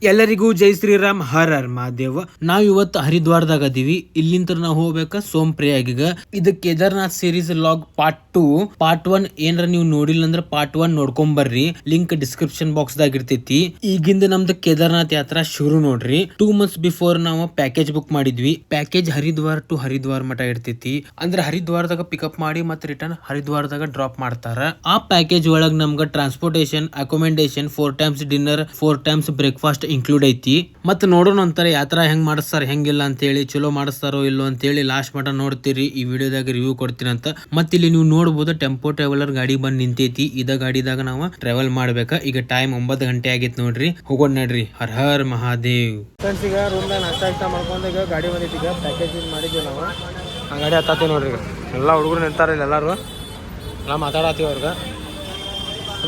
ಎಲ್ಲರಿಗೂ ಜೈ ಶ್ರೀರಾಮ್, ಹರ್ ಹರ್ ಮಹಾದೇವ್. ನಾವ್ ಇವತ್ತು ಹರಿದ್ವಾರದಾಗ ಅದೀವಿ. ಇಲ್ಲಿಂದ ನಾವು ಹೋಗ್ಬೇಕ ಸೋಂಪ್ರಯಾಗಿಗ. ಇದು ಕೇದಾರ್ನಾಥ್ ಸೀರೀಸ್ ಲಾಗ್ ಪಾರ್ಟ್ 1 ಏನ್ರ ನೀವು ನೋಡಿಲ್ಲ ಅಂದ್ರೆ ಪಾರ್ಟ್ 1 ನೋಡ್ಕೊಂಡ್ ಬರ್ರಿ. ಲಿಂಕ್ ಡಿಸ್ಕ್ರಿಪ್ಷನ್ ಬಾಕ್ಸ್ ದಾಗ ಇರ್ತೈತಿ. ಈಗಿಂದ ನಮ್ದು ಕೇದಾರ್ನಾಥ್ ಯಾತ್ರಾ ಶುರು ನೋಡ್ರಿ. 2 months ಬಿಫೋರ್ ನಾವು ಪ್ಯಾಕೇಜ್ ಬುಕ್ ಮಾಡಿದ್ವಿ. ಪ್ಯಾಕೇಜ್ ಹರಿದ್ವಾರ್ ಟು ಹರಿದ್ವಾರ್ ಮಠ ಇರ್ತೈತಿ. ಅಂದ್ರೆ ಹರಿದ್ವಾರದಾಗ ಪಿಕಪ್ ಮಾಡಿ ಮತ್ತೆ ರಿಟರ್ನ್ ಹರಿದ್ವಾರದಾಗ ಡ್ರಾಪ್ ಮಾಡ್ತಾರ. ಆ ಪ್ಯಾಕೇಜ್ ಒಳಗ್ ನಮ್ಗ transportation, accommodation, 4 times dinner, 4 times breakfast include ಐತಿ. ಮತ್ತೆ ನೋಡೋಣ ಅಂತಾರೆ ಯಾತ್ರಾ ಹೆಂಗ್ ಮಾಡಿಸ್ತಾರ ಹೆಂಗಿಲ್ಲ ಅಂತ ಹೇಳಿ, ಚಲೋ ಮಾಡಿಸ್ತಾರೋ ಇಲ್ಲೋ ಅಂತ ಹೇಳಿ ಲಾಸ್ಟ್ ಮಟ ನೋಡ್ತೀರಿ. ಈ ವಿಡಿಯೋದಾಗ ರಿವ್ಯೂ ಕೊಡ್ತೀನಿ ಅಂತ. ಮತ್ತೆ ಇಲ್ಲಿ ನೀವು ನೋಡಬಹುದು ಟೆಂಪೋ ಟ್ರಾವೆಲರ್ ಗಾಡಿ ಬಂದ್ ನಿಂತೈತಿ. ಇದ ಗಾಡಿದಾಗ ನಾವು ಟ್ರಾವೆಲ್ ಮಾಡ್ಬೇಕ. ಈಗ ಟೈಮ್ 9 ಗಂಟೆ ಆಗೈತಿ ನೋಡ್ರಿ. ಹೋಗೋಣ ನಡ್ರಿ. ಹರ್ ಹರ್ ಮಹಾದೇವ್. ಫ್ರೆಂಡ್ಸ್, ಈಗ ರೂಮ್ ದಾಗ ನಾಷ್ಟ ಮಾಡ್ಕೊಂಡು ಈಗ ಗಾಡಿ ಬಂದೈತಿ. ಈಗ ಪ್ಯಾಕೇಜ್ ಮಾಡಿದ್ವಿ ನಾವು. ಆ ಗಾಡಿ ಹತ್ತಾತೀವಿ ನೋಡ್ರಿ. ಈಗ ಎಲ್ಲಾ ಹುಡುಗರು ನಿಂತಾರ ಇಲ್ಲಿ. ಎಲ್ಲಾರು ಎಲ್ಲ ಮಾತಾಡತ್ತೀವಿ ಅವ್ರಿಗೆ.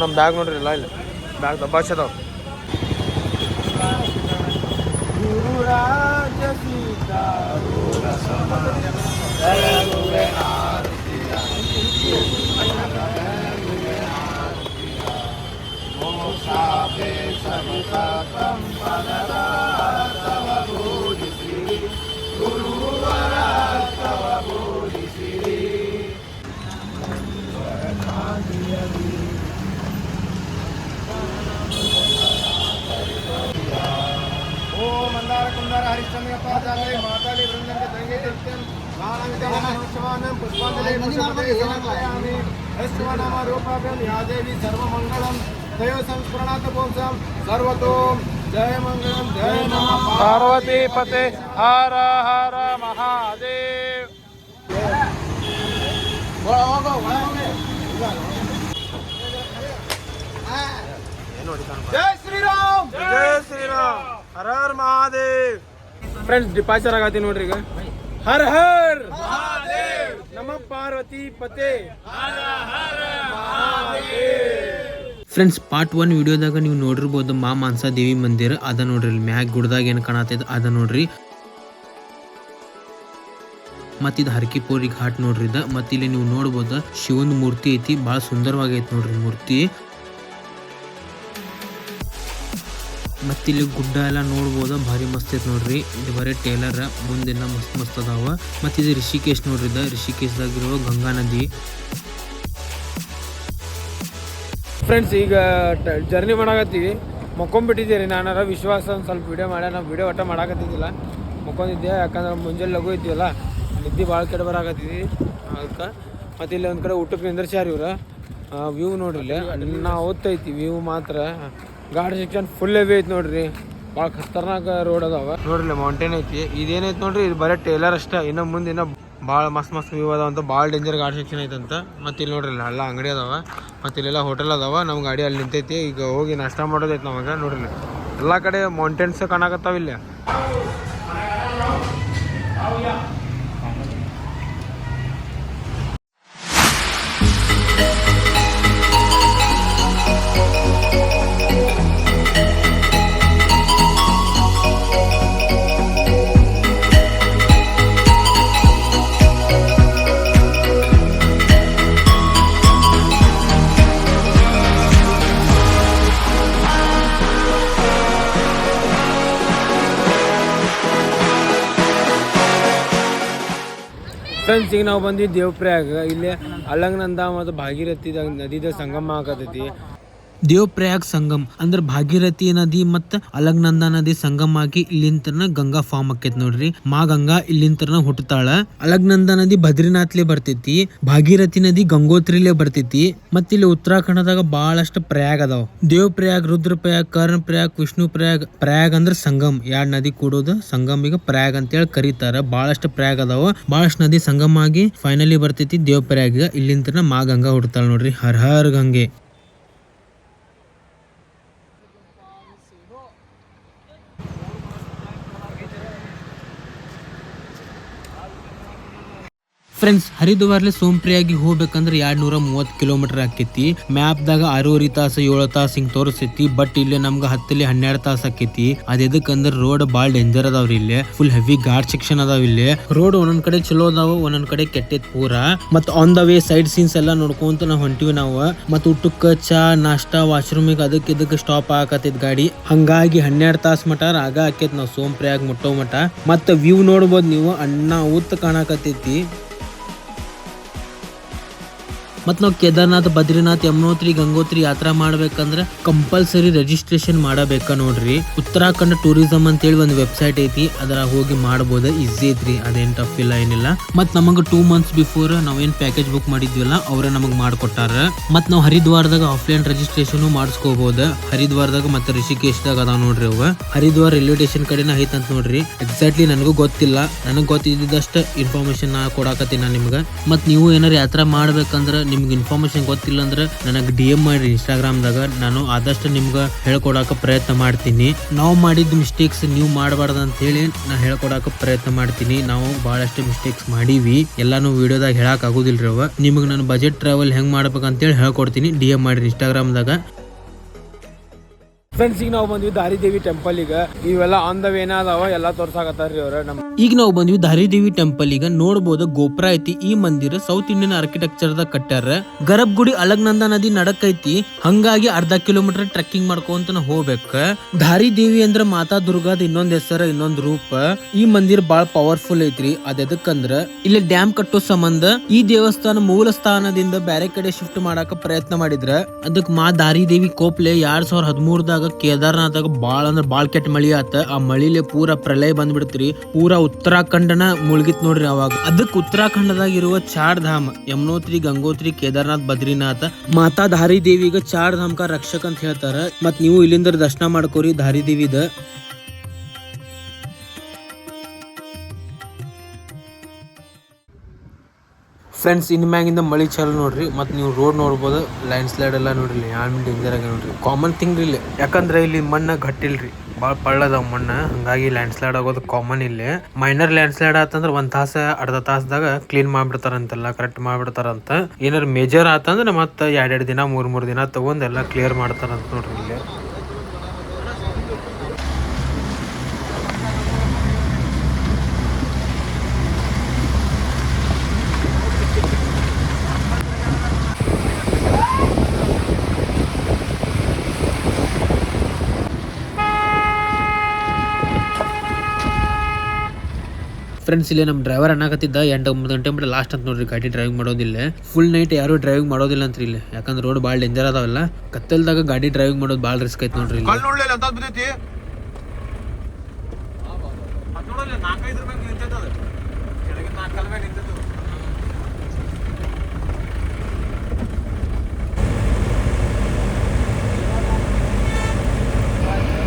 ನಮ್ಮ ಬ್ಯಾಗ್ ನೋಡ್ರಿ. ಎಲ್ಲ ಇಲ್ಲಿ ಬ್ಯಾಗ್ ದಬ್ಬಾಚದಾವ್. ಗುರುರಾಜ ಸೀತಾ कुंदार हरिश्चंद्र पादालय माताली वृंदन के दंगे दृष्टम लालंगदेव शिवानम पुष्पांजलि पुष्पते समर्पयामि शिवनाम रूपाभ्यां या देवी सर्वमंगलम तयो संस्मरणात् पुंसं सर्वतो जय मंगलम जय नमः पार्वती पते हर हर महादेव. जय श्री राम, जय श्री राम, हर हर महादेव. फ्रेंड्स, डिपार्चर ಆಗತ್ತಿ ನೋಡ್ರಿ. ಈಗ ಹರ್ ಹರ್ ಮಹಾದೇವ್, ನಮ ಪಾರ್ವತಿ ಪತೆ ಹರ ಹರ ಮಹಾದೇವ್. ಫ್ರೆಂಡ್ಸ್, ಪಾರ್ಟ್ 1 ವಿಡಿಯೋದಾಗ ನೀವು ನೋಡಿರ್ಬೋದು ಮಾ ಮಾನಸಾ ದೇವಿ ಮಂದಿರ ಅದ ನೋಡ್ರಿ. ಮ್ಯಾಗ್ ಗುಡ್ದಾಗ ಏನು ಕಾಣತೈತೆ ಅದ ನೋಡ್ರಿ. ಮತ್ತಿದು ಹರಕಿಪುರಿ ಘಾಟ್ ನೋಡ್ರಿ. ಮತ್ತೆ ಇಲ್ಲಿ ನೀವು ನೋಡ್ಬೋದು ಶಿವನ ಮೂರ್ತಿ ಐತಿ. ಬಹಳ ಸುಂದರವಾಗೈತಿ ನೋಡ್ರಿ ಮೂರ್ತಿ. ಮತ್ತಿಲ್ಲಿ ಗುಡ್ಡ ಎಲ್ಲ ನೋಡ್ಬೋದು, ಭಾರಿ ಮಸ್ತ್ ಐತೆ ನೋಡ್ರಿ. ಇದು ಬರೀ ಟೇಲರ್, ಮುಂದೆಲ್ಲ ಮಸ್ತ್ ಮಸ್ತ್ ಅದಾವ. ಮತ್ತಿದು ರಿಷಿಕೇಶ್ ನೋಡ್ರಿ. ರಿಷಿಕೇಶ್ದಾಗಿರುವ ಗಂಗಾ ನದಿ. ಫ್ರೆಂಡ್ಸ್, ಈಗ ಜರ್ನಿ ಮಾಡಾಕತ್ತೀವಿ. ಮಕ್ಕೊಂಬಿಟ್ಟಿದ್ದೀರಿ. ನಾನಾರ ವಿಶ್ವಾಸ ಒಂದು ಸ್ವಲ್ಪ ವಿಡಿಯೋ ನಾವು ವಿಡಿಯೋ ಒಟ್ಟ ಮಾಡಾಕತ್ತಿದ್ದಿಲ್ಲ. ಮಕ್ಕೊಂಡಿದ್ದೆ. ಯಾಕಂದ್ರೆ ಮುಂಜಾನೆ ಲಘು ಇದ್ದೀವಲ್ಲ, ನಿದ್ದೆ ಭಾಳ ಕೆಡ ಬರಾಕತ್ತಿದ್ವಿ ಅದಕ್ಕೆ. ಮತ್ತು ಇಲ್ಲಿ ಒಂದು ಕಡೆ ಊಟಕ್ಕೆ ನಿಂದ್ರಸ್ಯಾರ ಇವ್ರು. ವ್ಯೂ ನೋಡ್ರಿ. ಇಲ್ಲಿ ನಾವು ಓದ್ತೈತಿ ವ್ಯೂ ಮಾತ್ರ. ಗಾಡಿ ಸೆಕ್ಷನ್ ಫುಲ್ ಹೆವಿ ಐತಿ ನೋಡ್ರಿ. ಭಾಳ ಖತರ್ನಾಕ್ ರೋಡ್ ಅದಾವ ನೋಡ್ರಿ. ಮೌಂಟೇನ್ ಐತಿ. ಇದೇನೈತಿ ನೋಡ್ರಿ, ಇದು ಬರೀ ಟೇಲರ್ ಅಷ್ಟೇ. ಇನ್ನು ಮುಂದೆ ಇನ್ನೂ ಭಾಳ ಮಸ್ತ್ ವ್ಯೂ ಅದಾವ ಅಂತ. ಭಾಳ ಡೇಂಜರ್ ಗಾಡಿ ಸೆಕ್ಷನ್ ಐತಂತ. ಮತ್ತು ಇಲ್ಲಿ ನೋಡ್ರಿ ಎಲ್ಲ ಅಂಗಡಿ ಅದಾವ. ಮತ್ತು ಇಲ್ಲೆಲ್ಲ ಹೋಟೆಲ್ ಅದಾವ. ನಮ್ಮ ಗಾಡಿ ಅಲ್ಲಿ ನಿಂತೈತಿ. ಈಗ ಹೋಗಿ ನಾಷ್ಟ ಮಾಡೋದೈತಿ ನಮಗೆ. ನೋಡ್ರಿ ಎಲ್ಲ ಕಡೆ ಮೌಂಟೇನ್ಸ್ ಕಾಣಕತ್ತಾವ ಇಲ್ಲಿ. ಫ್ರೆಂಡ್ಸ್, ಈಗ ನಾವು ಬಂದ್ವಿ ದೇವಪ್ರಯಾಗ. ಇಲ್ಲಿ ಅಲಂಗನಂದ ಮತ್ತು ಭಾಗೀರಥಿ ನದಿದ ಸಂಗಮ ಆಗತೈತಿ. ದೇವಪ್ರಯಾಗ್ ಸಂಗಮ್ ಅಂದ್ರೆ ಭಾಗೀರಥಿ ನದಿ ಮತ್ತು ಅಲಂಗನಂದ ನದಿ ಸಂಗಮ ಆಗಿ ಇಲ್ಲಿಂತನ ಗಂಗಾ ಫಾರ್ಮ್ ಆಕೈತಿ ನೋಡ್ರಿ. ಮಾ ಗಂಗಾ ಇಲ್ಲಿಂತನ ಹುಟ್ಟತಾಳ. ಅಲಂಗನಂದ ನದಿ ಬದ್ರಿನಾಥ್ಲೆ ಬರ್ತೈತಿ. ಭಾಗೀರಥಿ ನದಿ ಗಂಗೋತ್ರಿಲೇ ಬರ್ತೈತಿ. ಮತ್ತ ಇಲ್ಲಿ ಉತ್ತರಾಖಂಡದಾಗ ಬಹಳಷ್ಟು ಪ್ರಯಾಗ್ ಅದಾವ. ದೇವಪ್ರಯಾಗ್, ರುದ್ರಪ್ರಯಾಗ್, ಕರ್ಣಪ್ರಯಾಗ್, ವಿಷ್ಣು ಪ್ರಯಾಗ್. ಪ್ರಯಾಗ್ ಅಂದ್ರೆ ಸಂಗಮ್, ಎರಡ್ ನದಿ ಕೂಡೋದು ಸಂಗಮಿಗ ಪ್ರಯಾಗ್ ಅಂತ ಹೇಳಿ ಕರೀತಾರ. ಬಹಳಷ್ಟು ಪ್ರಯಾಗ್ ಅದಾವ. ಬಹಳಷ್ಟು ನದಿ ಸಂಗಮ ಆಗಿ ಫೈನಲಿ ಬರ್ತೈತಿ ದೇವಪ್ರಯಾಗ. ಇಲ್ಲಿಂತನ ಮಾ ಗಂಗಾ ಹುಟ್ಟತಾಳ ನೋಡ್ರಿ. ಹರ್ ಹರ್ ಗಂಗೆ. ಫ್ರೆಂಡ್ಸ್, ಹರಿದ್ವಾರ್ಲೆ ಸೋಂಪ್ರಿಯಾಗಿ ಹೋಗ್ಬೇಕಂದ್ರೆ 230 ಕಿಲೋಮೀಟರ್ ಆಕೈತಿ. ಮ್ಯಾಪ್ದಾಗ 6 ತಾಸು 7 ತಾಸು ಹಿಂಗ್ ತೋರಿಸ್ತೈತಿ. ಬಟ್ ಇಲ್ಲಿ ನಮ್ಗ 10-12 ತಾಸು ಆಕೈತಿ. ಅದ್ ಎದಕ್ಕಂದ್ರ ರೋಡ್ ಬಾಳ್ ಡೇಂಜರ್ ಅದಾವ್ರಿ. ಇಲ್ಲಿ ಫುಲ್ ಹೆವಿ ಗಾರ್ಡ್ ಸೆಕ್ಷನ್ ಅದಾವ. ಇಲ್ಲಿ ರೋಡ್ ಒಂದೊಂದ್ ಕಡೆ ಚಲೋ ಅದಾವ, ಒಂದೊಂದ್ ಕಡೆ ಕೆಟ್ಟೈತ್ ಪೂರಾ. ಮತ್ on the way side scenes ಎಲ್ಲಾ ನೋಡ್ಕೊಂತ ನಾವ್ ಹೊಂಟಿವಿ ನಾವು. ಮತ್ ಊಟಕ್ಕ ಚಾ ನಾಷ್ಟಾ ವಾಶ್ರೂಮಿಗೆ ಅದಕ್ಕೆ ಇದಕ್ಕೆ ಸ್ಟಾಪ್ ಆಕತೈತ್ ಗಾಡಿ. ಹಂಗಾಗಿ 12 ತಾಸು ಮಟ ಆಗ ಆಕೈತ್ ನಾವ್ ಸೋಂಪ್ರಿಯಾಗ್ ಮುಟ್ಟೋ ಮಟ. ಮತ್ ವ್ಯೂ ನೋಡ್ಬೋದು ನೀವು, ಅಣ್ಣ ಉತ್ತ ಕಾಣಕತೈತಿ. ಮತ್ತು ನಾವು ಕೇದಾರ್ನಾಥ್, ಬದ್ರಿನಾಥ್, ಯಮುನೋತ್ರಿ, ಗಂಗೋತ್ರಿ ಯಾತ್ರಾ ಮಾಡ್ಬೇಕಂದ್ರೆ ಕಂಪಲ್ಸರಿ ರಿಜಿಸ್ಟ್ರೇಷನ್ ಮಾಡಬೇಕ ನೋಡ್ರಿ. ಉತ್ತರಾಖಂಡ್ ಟೂರಿಸಂ ಅಂತೇಳಿ ಒಂದು ವೆಬ್ಸೈಟ್ ಐತಿ, ಅದರ ಹೋಗಿ ಮಾಡಬಹುದು. ಈಸಿ ಐತ್ರಿ, ಅದೇನ್ ಟಫ್ ಇಲ್ಲ ಏನಿಲ್ಲ. ಮತ್ ನಮಗ 2 months ಬಿಫೋರ್ ನಾವೇನ್ ಪ್ಯಾಕೇಜ್ ಬುಕ್ ಮಾಡಿದ್ವಲ್ಲ ಅವ್ರ ನಮಗ್ ಮಾಡ್ಕೊಟ್ಟಾರ. ಮತ್ ನಾವು ಹರಿದ್ವಾರದಾಗ ಆಫ್ಲೈನ್ ರಿಜಿಸ್ಟ್ರೇಷನ್ ಮಾಡಿಸ್ಕೋಬಹುದು. ಹರಿದ್ವಾರದಾಗ ಮತ್ತೆ ರಿಷಿಕೇಶ್ದಾಗ ಅದಾವ ನೋಡ್ರಿ ಅವ. ಹರಿದ್ವಾರ್ ರೈಲ್ವೆ ಸ್ಟೇಷನ್ ಕಡೆನ ಐತಂತ ನೋಡ್ರಿ. ಎಕ್ಸಾಕ್ಟ್ಲಿ ನನಗೂ ಗೊತ್ತಿಲ್ಲ, ನನಗ್ ಗೊತ್ತಿದ್ದಷ್ಟ ಇನ್ಫಾರ್ಮೇಶನ್ ಕೊಡಾಕತ್ತೀನಿ ನಾನು ನಿಮ್ಗ. ಮತ್ ನೀವು ಏನಾರ ಯಾತ್ರಾ ಮಾಡ್ಬೇಕಂದ್ರ ನಿಮ್ಗೆ ಇನ್ಫಾರ್ಮೇಶನ್ ಗೊತ್ತಿಲ್ಲ ಅಂದ್ರೆ ನನಗೆ DM ಮಾಡಿ ಇನ್ಸ್ಟಾಗ್ರಾಮ್ದಾಗ. ನಾನು ಆದಷ್ಟು ನಿಮ್ಗೆ ಹೇಳ್ಕೊಡಕ ಪ್ರಯತ್ನ ಮಾಡ್ತೀನಿ. ನಾವು ಮಾಡಿದ ಮಿಸ್ಟೇಕ್ಸ್ ನೀವು ಮಾಡಬಾರ್ದು ಅಂತ ಹೇಳಿ ನಾ ಹೇಳ್ಕೊಡಕ ಪ್ರಯತ್ನ ಮಾಡ್ತೀನಿ. ನಾವು ಬಹಳಷ್ಟು ಮಿಸ್ಟೇಕ್ಸ್ ಮಾಡೀವಿ, ಎಲ್ಲಾನು ವಿಡಿಯೋದಾಗ ಹೇಳಕ್ ಆಗುದಿಲ್ರಿ ಅವ. ನಿಮ್ಗೆ ನಾನು ಬಜೆಟ್ ಟ್ರಾವೆಲ್ ಹೆಂಗ್ ಮಾಡ್ಬೇಕಂತೇಳಿ ಹೇಳ್ಕೊಡ್ತೀನಿ. DM ಮಾಡಿ ಇನ್ಸ್ಟಾಗ್ರಾಮ್ದಾಗ. ಫ್ರೆಂಡ್ಸ್, ಈಗ ನಾವು ಬಂದ್ವಿ ದಾರಿದೇವಿ ಟೆಂಪಲ್. ಈಗ ಇವೆಲ್ಲ ಆನ್ ದ ವೇನ ಅದಾವ, ಎಲ್ಲ ತೋರ್ಸಾಕತ್ತಾರ್ರಿ ಅವ್ರ. ಈಗ ನಾವು ಬಂದ್ವಿ ದಾರಿದೇವಿ ಟೆಂಪಲ್. ಈಗ ನೋಡ್ಬೋದು ಗೋಪುರ ಐತಿ. ಈ ಮಂದಿರ ಸೌತ್ ಇಂಡಿಯನ್ ಆರ್ಕಿಟೆಕ್ಚರ್ ದಾಗ ಕಟ್ಟಾರ. ಗರ್ಭ ಗುಡಿ ಅಲಗ್ನಂದ ನದಿ ನಡಕ್ ಐತಿ. ಹಂಗಾಗಿ ಅರ್ಧ ಕಿಲೋಮೀಟರ್ ಟ್ರೆಕ್ಕಿಂಗ್ ಮಾಡ್ಕೊಂತ ಹೋಗ್ಬೇಕ. ದಾರಿದೇವಿ ಅಂದ್ರ ಮಾತಾ ದುರ್ಗಾದ ಇನ್ನೊಂದ್ ಹೆಸರ, ಇನ್ನೊಂದ್ ರೂಪ. ಈ ಮಂದಿರ ಬಾಳ ಪವರ್ಫುಲ್ ಐತ್ರಿ. ಅದಕ್ಕಂದ್ರ ಇಲ್ಲಿ ಡ್ಯಾಮ್ ಕಟ್ಟೋ ಸಂಬಂಧ ಈ ದೇವಸ್ಥಾನ ಮೂಲ ಸ್ಥಾನದಿಂದ ಬೇರೆ ಕಡೆ ಶಿಫ್ಟ್ ಮಾಡಾಕ ಪ್ರಯತ್ನ ಮಾಡಿದ್ರ. ಅದಕ್ ಮಾ ದಾರಿದೇವಿ ಕೋಪ್ಲೆ 2013ದಾಗ ಕೇದಾರ್ನಾಥಾಗ ಬಾಳ ಅಂದ್ರ ಬಾಳ್ ಕೆಟ್ಟ ಮಳಿ ಆತ. ಆ ಮಳಿಲೆ ಪೂರಾ ಪ್ರಳಯ ಬಂದ್ಬಿಡ್ತ್ರಿ. ಪೂರಾ ಉತ್ತರಾಖಂಡನ ಮುಳುಗಿತ್ ನೋಡ್ರಿ ಅವಾಗ. ಅದಕ್ಕೆ ಉತ್ತರಾಖಂಡದಾಗ ಇರುವ 4 ಧಾಮ, ಯಮುನೋತ್ರಿ, ಗಂಗೋತ್ರಿ, ಕೇದಾರ್ನಾಥ್, ಬದ್ರಿನಾಥ, ಮಾತಾ ದಾರಿದೇವಿಗ 4 ಧಾಮಕ ರಕ್ಷಕ ಅಂತ ಹೇಳ್ತಾರ. ಮತ್ ನೀವು ಇಲ್ಲಿಂದ ದರ್ಶನ ಮಾಡ್ಕೋರಿ ದಾರಿದೇವಿದ. ಫ್ರೆಂಡ್ಸ್, ಇನ್ ಮ್ಯಾಗಿಂದ ಮಳಿ ಚಾಲು ನೋಡ್ರಿ. ಮತ್ತು ನೀವು ರೋಡ್ ನೋಡ್ಬೋದು, ಲ್ಯಾಂಡ್ ಸ್ಲೈಡ್ ಎಲ್ಲ ನೋಡ್ರಿ. ಯಾನ್ ಡೇಂಜರ್ ಆಗಿ ನೋಡ್ರಿ. ಕಾಮನ್ ಥಿಂಗ್ ಇಲ್ಲಿ, ಯಾಕಂದ್ರೆ ಇಲ್ಲಿ ಮಣ್ಣು ಗಟ್ಟಿಲ್ರಿ, ಭಾಳ ಪಳ್ಳದಾವ ಮಣ್ಣು. ಹಂಗಾಗಿ ಲ್ಯಾಂಡ್ ಸ್ಲೈಡ್ ಆಗೋದು ಕಾಮನ್ ಇಲ್ಲಿ. ಮೈನರ್ ಲ್ಯಾಂಡ್ ಸ್ಲೈಡ್ ಆತಂದ್ರೆ 1 ತಾಸು ಅರ್ಧ ತಾಸದಾಗ ಕ್ಲೀನ್ ಮಾಡ್ಬಿಡ್ತಾರಂತೆಲ್ಲ, ಕರೆಕ್ಟ್ ಮಾಡ್ಬಿಡ್ತಾರಂತ. ಏನಾರು ಮೇಜರ್ ಆತಂದ್ರೆ ಮತ್ತೆ 2 ದಿನ 3 ದಿನ ತಗೊಂಡ್ ಎಲ್ಲ ಕ್ಲಿಯರ್ ಮಾಡ್ತಾರಂತ ನೋಡ್ರಿ ಇಲ್ಲಿ. ಫ್ರೆಂಡ್ಸ್, ಇಲ್ಲಿ ನಮ್ಮ ಡ್ರೈವರ್ ಅನ್ನಕತ್ತಿದ್ದ 8-9 ಗಂಟೆ ಬಿಟ್ಟು ಲಾಸ್ಟ್ ಅಂತ ನೋಡ್ರಿ ಗಾಡಿ ಡ್ರೈವಿಂಗ್ ಮಾಡೋದಿಲ್ಲ. ಫುಲ್ ನೈಟ್ ಯಾರು ಡ್ರೈವಿಂಗ್ ಮಾಡೋದಿಲ್ಲ ಅಂತ ಇಲ್ಲಿ. ಯಾಕಂದ್ರೆ ರೋಡ್ ಭಾಳ ಡೇಂಜರ್ ಅದಾವಲ್ಲ. ಕತ್ತಲ್ದಾಗ ಗಾಡಿ ಡ್ರೈವಿಂಗ್ ಮಾಡೋದು ಭಾಳ ರಿಸ್ಕ್ ಐತೆ ನೋಡ್ರಿ ಇಲ್ಲಿ.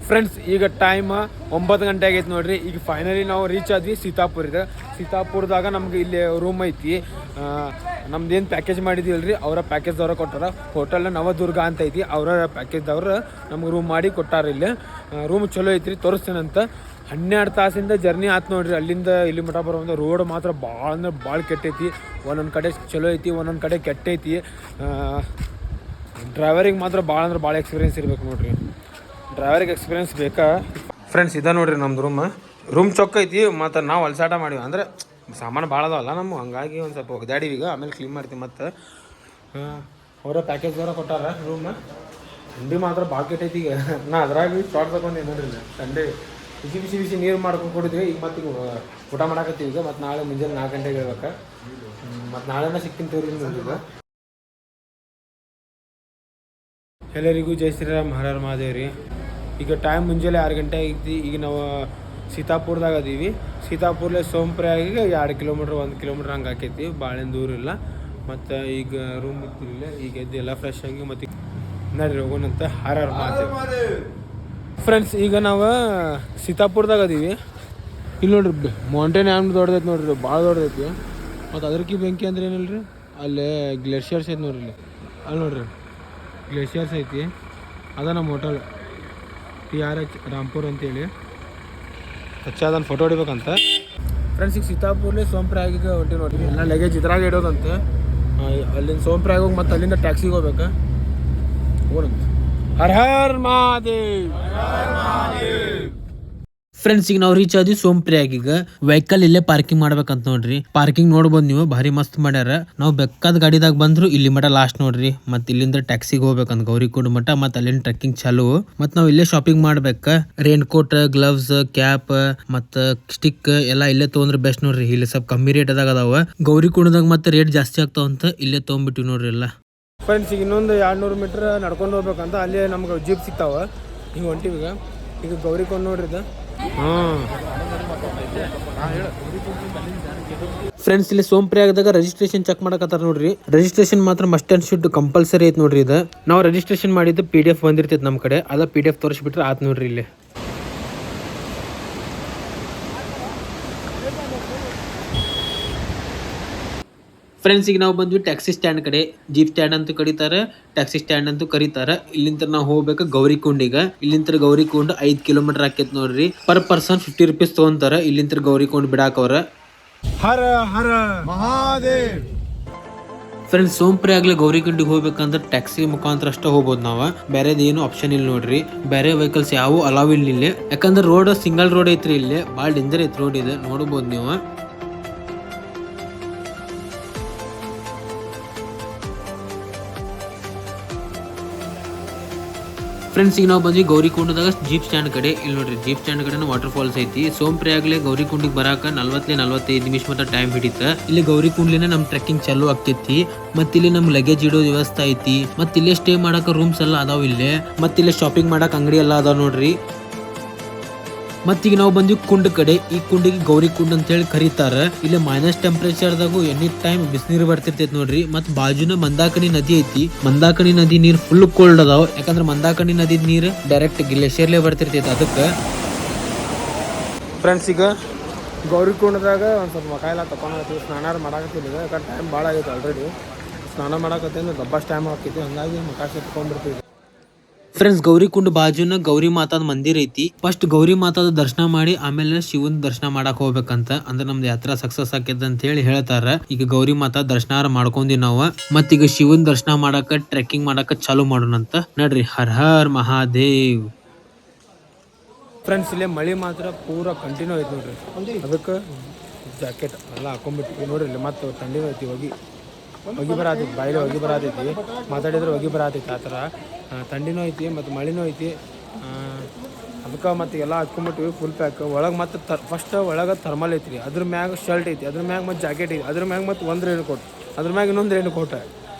ಫ್ರೆಂಡ್ಸ್, ಈಗ ಟೈಮ್ 9 ಗಂಟೆ ಆಗೈತೆ ನೋಡ್ರಿ. ಈಗ ಫೈನಲಿ ನಾವು ರೀಚ್ ಆದ್ವಿ ಸೀತಾಪುರ. ಸೀತಾಪುರದಾಗ ನಮ್ಗೆ ಇಲ್ಲಿ ರೂಮ್ ಐತಿ. ನಮ್ದೇನು ಪ್ಯಾಕೇಜ್ ಮಾಡಿದೀವಲ್ರಿ, ಅವರ ಪ್ಯಾಕೇಜ್ದವ್ರ ಕೊಟ್ಟಾರ. ಹೋಟೆಲ್ ನವದುರ್ಗ ಅಂತ ಐತಿ, ಅವರ ಪ್ಯಾಕೇಜ್ದವ್ರು ನಮ್ಗೆ ರೂಮ್ ಮಾಡಿ ಕೊಟ್ಟಾರ. ಇಲ್ಲಿ ರೂಮ್ ಚಲೋ ಐತ್ರಿ, ತೋರಿಸ್ತೇನಂತ. 12 ತಾಸಿಂದ ಜರ್ನಿ ಆಯ್ತು ನೋಡ್ರಿ. ಅಲ್ಲಿಂದ ಇಲ್ಲಿ ಮಠ ಬರೋ ರೋಡ್ ಮಾತ್ರ ಭಾಳ ಅಂದ್ರೆ ಭಾಳ ಕೆಟ್ಟೈತಿ. ಒಂದೊಂದು ಕಡೆ ಚಲೋ ಐತಿ, ಒಂದೊಂದು ಕಡೆ ಕೆಟ್ಟೈತಿ. ಡ್ರೈವರಿಗೆ ಮಾತ್ರ ಭಾಳ ಅಂದ್ರೆ ಭಾಳ ಎಕ್ಸ್ಪೀರಿಯನ್ಸ್ ಇರ್ಬೇಕು ನೋಡ್ರಿ. ಡ್ರೈವರಿಗೆ ಎಕ್ಸ್ಪೀರಿಯನ್ಸ್ ಬೇಕಾ. ಫ್ರೆಂಡ್ಸ್, ಇದ ನೋಡ್ರಿ ನಮ್ದು ರೂಮ್ ಚೊಕ್ಕ ಐತಿ. ಮತ್ತು ನಾವು ಅಲ್ಸಾಟ ಮಾಡಿವಿ ಅಂದ್ರೆ ಸಾಮಾನು ಭಾಳ ಅದಾವಲ್ಲ ನಮ್ಮ, ಹಂಗಾಗಿ ಒಂದು ಸ್ವಲ್ಪ ಒಗ್ದಾಡಿವಿ. ಈಗ ಆಮೇಲೆ ಕ್ಲೀನ್ ಮಾಡ್ತೀವಿ. ಮತ್ತು ಅವರ ಪ್ಯಾಕೇಜ್ದವ್ರ ಕೊಟ್ಟಾರ ರೂಮ್. ಥಂಡಿ ಮಾತ್ರ ಭಾಳ ಕೆಟ್ಟೈತಿ. ಈಗ ನಾ ಅದ್ರಾಗ ಶಾರ್ಟ್ ತಗೊಂಡು ನೋಡ್ರಿ. ಸಂಡೇ ಬಿಸಿ ನೀರು ಮಾಡ್ಕೊಂಡು ಕೊಡಿದ್ವಿ. ಈಗ ಮತ್ತೆ ಊಟ ಮಾಡಾಕತ್ತೀವಿ. ಈಗ ಮತ್ತು ನಾಳೆ ಮುಂಜಾನೆ 4 ಗಂಟೆಗೆ ಹೇಳ್ಬೇಕು. ಮತ್ತು ನಾಳೆನ ಸಿಕ್ಕಿನ ತೋರಿ ಈಗ. ಎಲ್ಲರಿಗೂ ಜೈ ಶ್ರೀರಾಮ್, ಹರ ಹರ ಮಹಾದೇವ್ ರೀ. ಈಗ ಟೈಮ್ ಮುಂಜಾನೆ 6 ಗಂಟೆ ಐತಿ. ಈಗ ನಾವು ಸೀತಾಪುರದಾಗ ಅದೀವಿ. ಸೀತಾಪುರ್ಲೆ ಸೋಂಪ್ರಿಯಾಗಿಗೆ 2 ಕಿಲೋಮೀಟ್ರ್ 1 ಕಿಲೋಮೀಟ್ರ್ ಹಂಗೆ ಆಕೈತಿ. ಭಾಳೇನು ದೂರ ಇಲ್ಲ. ಮತ್ತು ಈಗ ರೂಮ್ ಇತ್ತಿಲ್ಲ. ಈಗ ಎದ್ದು ಎಲ್ಲ ಫ್ರೆಶ್ ಆಗಿ ಮತ್ತು ನಡ್ರಿ ಹೋಗೋಣಂತ. ಹರ ಹರ ಮಹಾದೇವ್. ಫ್ರೆಂಡ್ಸ್, ಈಗ ನಾವು ಸೀತಾಪುರದಾಗ ಅದೀವಿ. ಇಲ್ಲಿ ನೋಡ್ರಿ ಮೌಂಟೇನ್ ಹ್ಯಾಂಗ್ ದೊಡ್ಡದೈತಿ ನೋಡ್ರಿ, ಭಾಳ ದೊಡ್ಡದೈತಿ. ಮತ್ತು ಅದಕ್ಕೆ ಬೆಂಕಿ ಅಂದ್ರೆ ಏನಿಲ್ಲ ರೀ, ಅಲ್ಲೇ ಗ್ಲೇಷಿಯರ್ಸ್ ಐತಿ ನೋಡ್ರಿ. ಅಲ್ಲಿ ನೋಡ್ರಿ ಗ್ಲೇಷಿಯರ್ಸ್ ಐತಿ. ಅದ ನಮ್ಮ ಹೋಟೆಲ್ TRH ರಾಂಪುರ್ ಅಂತೇಳಿ. ಅದನ್ನು ಫೋಟೋ ಹೊಡಿಬೇಕಂತ. ಫ್ರೆಂಡ್ಸ್ ಈಗ ಸೀತಾಪುರ್ಲಿ ಸೋಂಪ್ರಾಗಿಗೆ ಹೊಂಟಿ ನೋಡ್ರಿ ಎಲ್ಲ ಲಗೇಜ್ ಇದ್ರಾಗ ಇಡೋದಂತೆ ಅಲ್ಲಿಂದ ಸೋಂಪ್ರಾಗ ಹೋಗಿ ಮತ್ತೆ ಅಲ್ಲಿಂದ ಟ್ಯಾಕ್ಸಿಗೆ ಹೋಗ್ಬೇಕಾ ಹೋಗಂತ ಹರ್ ಹರ್ ಮಹಾದೇವ್. ಫ್ರೆಂಡ್ಸ್ ಈಗ ನಾವು ರೀಚ್ ಆದ್ವಿ ಸೋಂಪ್ರಿಯಾಗ. ಈಗ ವೆಹಿಕಲ್ ಇಲ್ಲೇ ಪಾರ್ಕಿಂಗ್ ಮಾಡ್ಬೇಕಂತ ನೋಡ್ರಿ. ಪಾರ್ಕಿಂಗ್ ನೋಡ್ಬೋದು ನೀವು, ಭಾರಿ ಮಸ್ತ್ ಮಾಡ್ಯಾರ. ನಾವು ಬೇಕಾದ ಗಾಡಿದಾಗ ಬಂದ್ರು ಇಲ್ಲಿ ಮಠ ಲಾಸ್ಟ್ ನೋಡ್ರಿ. ಮತ್ ಇಲ್ಲಿಂದ ಟ್ಯಾಕ್ಸಿಗೆ ಹೋಗ್ಬೇಕಂತ ಗೌರಿಕುಂಡ್ ಮಠ. ಮತ್ ಅಲ್ಲಿಂದ ಟ್ರೆಕ್ಕಿಂಗ್ ಚಾಲು. ಮತ್ ನಾವ್ ಇಲ್ಲೇ ಶಾಪಿಂಗ್ ಮಾಡ್ಬೇಕ. ರೇನ್ ಕೋಟ್, ಗ್ಲವ್ಸ್, ಕ್ಯಾಪ್ ಮತ್ ಸ್ಟಿಕ್ ಎಲ್ಲಾ ಇಲ್ಲೇ ತಗೊಂಡ್ರೆ ಬೆಸ್ಟ್ ನೋಡ್ರಿ. ಇಲ್ಲಿ ಸ್ವಲ್ಪ ಕಮ್ಮಿ ರೇಟ್ ಅದಾಗ ಅದಾವ. ಗೌರಿಕುಂಡದಾಗ ಮತ್ತೆ ರೇಟ್ ಜಾಸ್ತಿ ಆಗ್ತಾವಂತ ಇಲ್ಲೇ ತಗೊಂಡ್ಬಿಟ್ಟಿವಿ ನೋಡ್ರಿ ಎಲ್ಲ. ಫ್ರೆಂಡ್ಸ್ ಈಗ ಇನ್ನೊಂದು 200 ಮೀಟರ್ ನಡ್ಕೊಂಡು ಹೋಗ್ಬೇಕಂತ ಅಲ್ಲಿ ನಮ್ಗೆ ಜೀಪ್ ಸಿಗ್ತಾವ. ಈಗ ಹೊಂಟಿವಿ ಈಗ ಗೌರಿಕೊಂಡ್ ನೋಡ್ರಿ ಇದು. ಫ್ರೆಂಡ್ಸ್ ಇಲ್ಲಿ ಸೋಂಪ್ರಿಯಾಗದಾಗ ರಿಜಿಸ್ಟ್ರೇಷನ್ ಚೆಕ್ ಮಾಡಕತ್ತಾರ ನೋಡ್ರಿ. ರಿಜಿಸ್ಟ್ರೇಷನ್ ಮಾತ್ರ ಮಸ್ಟ್ ಅಂಡ್ ಶುಡ್ ಕಂಪಲ್ಸರಿ ಐತ್ ನೋಡ್ರಿ. ಇದು ನಾವು ರಿಜಿಸ್ಟ್ರೇಷನ್ ಮಾಡಿದ್ದು PDF ಬಂದಿರ್ತೈತಿ ನಮ್ ಕಡೆ. ಅದ PDF ತೋರಿಸ್ಬಿಟ್ರೆ ಆತ್ ನೋಡ್ರಿ ಇಲ್ಲಿ. ಫ್ರೆಂಡ್ಸ್ ಈಗ ನಾವು ಬಂದ್ವಿ ಟ್ಯಾಕ್ಸಿ ಸ್ಟ್ಯಾಂಡ್ ಕಡೆ. ಜೀಪ್ ಸ್ಟ್ಯಾಂಡ್ ಅಂತೂ ಕರೀತಾರ, ಟ್ಯಾಕ್ಸಿ ಸ್ಟ್ಯಾಂಡ್ ಅಂತೂ ಕರೀತಾರ. ಇಲ್ಲಿಂದ ನಾವು ಹೋಗ್ಬೇಕು ಗೌರಿಕುಂಡಿಗ. ಇಲ್ಲಿಂದ ಗೌರಿಕುಂಡ್ 5 ಕಿಲೋಮೀಟರ್ ಆಕೇತ್ ನೋಡ್ರಿ. ಪರ್ ಪರ್ಸನ್ 50 ರೂಪೀಸ್ ತಗೊಂತಾರ ಇಲ್ಲಿಂದ ಗೌರಿಕುಂಡ್ ಬಿಡಾಕವ್ರ. ಹರ ಹರ ಮಹಾದೇವ್. ಫ್ರೆಂಡ್ಸ್ ಸೋಂಪ್ರಿಯಾಗ್ಲಿ ಗೌರಿಕುಂಡಿಗೆ ಹೋಗ್ಬೇಕಂದ್ರೆ ಟ್ಯಾಕ್ಸಿ ಮುಖಾಂತರ ಅಷ್ಟೇ ಹೋಗ್ಬೋದು ನಾವು. ಬೇರೆದು ಏನು ಆಪ್ಷನ್ ಇಲ್ಲ ನೋಡ್ರಿ. ಬೇರೆ ವೆಹಿಕಲ್ಸ್ ಯಾವ ಅಲಾವ್ ಇಲ್ಲ ಇಲ್ಲಿ. ಯಾಕಂದ್ರೆ ರೋಡ್ ಸಿಂಗಲ್ ರೋಡ್ ಐತ್ರಿ. ಇಲ್ಲಿ ಭಾಳ ಡೇಂಜರ್ ಐತ್ರಿ ರೋಡ್ ಇದೆ, ನೋಡ್ಬೋದು ನೀವು. ಫ್ರೆಂಡ್ಸ್ ಈಗ ನಾವು ಬಂದ್ವಿ ಗೌರಿಕುಂಡದಾಗ ಜೀಪ್ ಸ್ಟ್ಯಾಂಡ್ ಕಡೆ. ಇಲ್ಲಿ ನೋಡ್ರಿ ಜೀಪ್ ಸ್ಟ್ಯಾಂಡ್ ಕಡೆ ವಾಟರ್ ಫಾಲ್ಸ್ ಐತಿ. ಸೋಂಪ್ರಿಯಾಗ್ಲಿ ಗೌರಿಕುಂಡಿಗೆ ಬರಾಕ 40-45 ನಿಮಿಷ ಮಟ್ಟ ಟೈಮ್ ಹಿಡಿತ. ಇಲ್ಲಿ ಗೌರಿಕುಂಡ್ಲಿನ ನಮ್ ಟ್ರೆಕ್ಕಿಂಗ್ ಚಾಲು ಆಗ್ತೈತಿ. ಮತ್ ಇಲ್ಲಿ ನಮ್ ಲಗೇಜ್ ಇಡೋ ವ್ಯವಸ್ಥೆ ಐತಿ. ಮತ್ ಇಲ್ಲೇ ಸ್ಟೇ ಮಾಡಾಕ ರೂಮ್ಸ್ ಎಲ್ಲ ಅದಾವ ಇಲ್ಲಿ. ಮತ್ ಇಲ್ಲಿ ಶಾಪಿಂಗ್ ಮಾಡಕ್ ಅಂಗಡಿ ಎಲ್ಲ ಅದಾವ ನೋಡ್ರಿ. ಮತ್ತೀಗ ನಾವು ಬಂದ್ವಿ ಕುಂಡ್ ಕಡೆ. ಈ ಕುಂಡಿಗೆ ಗೌರಿ ಕುಂಡ್ ಅಂತ ಹೇಳಿ ಕರೀತಾರ. ಇಲ್ಲಿ ಮೈನಸ್ ಟೆಂಪರೇಚರ್ದಾಗು ಎನಿ ಟೈಮ್ ಬಿಸಿನೀರು ಬರ್ತಿರ್ತೈತಿ ನೋಡ್ರಿ. ಮತ್ ಬಾಜುನ ಮಂದಾಕಣಿ ನದಿ ಐತಿ. ಮಂದಾಕಣಿ ನದಿ ನೀರ್ ಫುಲ್ ಕೋಲ್ಡ್ ಅದಾವ. ಯಾಕಂದ್ರೆ ಮಂದಾಕಣಿ ನದಿ ನೀರ್ ಡೈರೆಕ್ಟ್ ಗ್ಲೇಷಿಯರ್ಲೇ ಬರ್ತಿರ್ತೈತಿ ಅದಕ್ಕೆ. ಫ್ರೆಂಡ್ಸ್ ಈಗ ಗೌರಿಕುಂಡದಾಗ ಒಂದು ಸ್ವಲ್ಪ ಮಕ ಎಲ್ಲ ತಗೊಂಡು ಸ್ನಾನ ಮಾಡಾಕತ್ತಿಲ್ಲ. ಯಾಕಂದ್ರೆ ಟೈಮ್ ಭಾಳ ಆಗೈತೆ ಆಲ್ರೆಡಿ. ಸ್ನಾನ ಮಾಡಾಕತ್ತೆ ಅಂದ್ರೆ ದಬ್ಬಾಸ್ ಟೈಮ್ ಆಗ್ತೈತಿ. ಹಂಗಾಗಿ ಮಕ ಎತ್ಕೊಂಡ್ಬಿಡ್ತೀವಿ. ಫ್ರೆಂಡ್ಸ್ ಗೌರಿಕುಂಡ್ ಬಾಜುನ ಗೌರಿ ಮಾತಾದ ಮಂದಿರ ಐತಿ. ಫಸ್ಟ್ ಗೌರಿ ಮಾತಾದ ದರ್ಶನ ಮಾಡಿ ಆಮೇಲೆ ಶಿವನ್ ದರ್ಶನ ಮಾಡಕ್ ಹೋಗ್ಬೇಕಂತ. ಅಂದ್ರೆ ನಮ್ದು ಯಾತ್ರಾ ಸಕ್ಸಸ್ ಆಕೈತೆ ಅಂತ ಹೇಳಿ ಹೇಳ್ತಾರ. ಈಗ ಗೌರಿ ಮಾತಾ ದರ್ಶನ ಮಾಡ್ಕೊಂಡಿ ನಾವು. ಮತ್ತೀಗ ಶಿವನ್ ದರ್ಶನ ಮಾಡಾಕ ಟ್ರೆಕ್ಕಿಂಗ್ ಮಾಡಾಕ ಚಾಲು ಮಾಡೋಣಂತ ನಡ್ರಿ. ಹರ್ ಹರ್ ಮಹಾದೇವ್. ಫ್ರೆಂಡ್ಸ್ ಇಲ್ಲೇ ಮಳೆ ಮಾತ್ರ ಪೂರ ಕಂಟಿನ್ಯೂ ಐತಿ ನೋಡ್ರಿ. ಅದಕ್ಕೆ ಜಾಕೆಟ್ ಎಲ್ಲ ಹಾಕೊಂಡ್ಬಿಟ್ಟಿವಿ ನೋಡ್ರಿ. ಇಲ್ಲಿ ಮತ್ತೆ ಥಂಡಿನೂ ಐತಿ. ಹೊಗಿ ಬರತೈತಿ, ಬಾಯಿಲೆ ಹೊಗಿ ಬರತೈತಿ. ಮಾತಾಡಿದ್ರೆ ಹೊಗಿ ಬರತೈತಿ. ಆ ಥರ ಥಂಡಿನೂ ಐತಿ ಮತ್ತು ಮಳೆನೂ ಐತಿ. ಅದಕ್ಕೆ ಮತ್ತೆ ಎಲ್ಲ ಹಾಕ್ಕೊಂಬಿಟ್ಟಿವಿ ಫುಲ್ ಪ್ಯಾಕ್. ಒಳಗೆ ಮತ್ತೆ ಫಸ್ಟ್ ಒಳಗೆ ಥರ್ಮಲ್ ಐತಿ. ಅದ್ರ ಮ್ಯಾಗ ಶರ್ಟ್ ಐತಿ. ಅದ್ರ ಮ್ಯಾಗ ಮತ್ತು ಜಾಕೆಟ್ ಐತಿ. ಅದ್ರ ಮ್ಯಾಗ ಮತ್ತು ಒಂದು ರೇನು ಕೋಟ್. ಅದ್ರ ಮ್ಯಾಗ ಇನ್ನೊಂದು ರೇನು ಕೋಟ.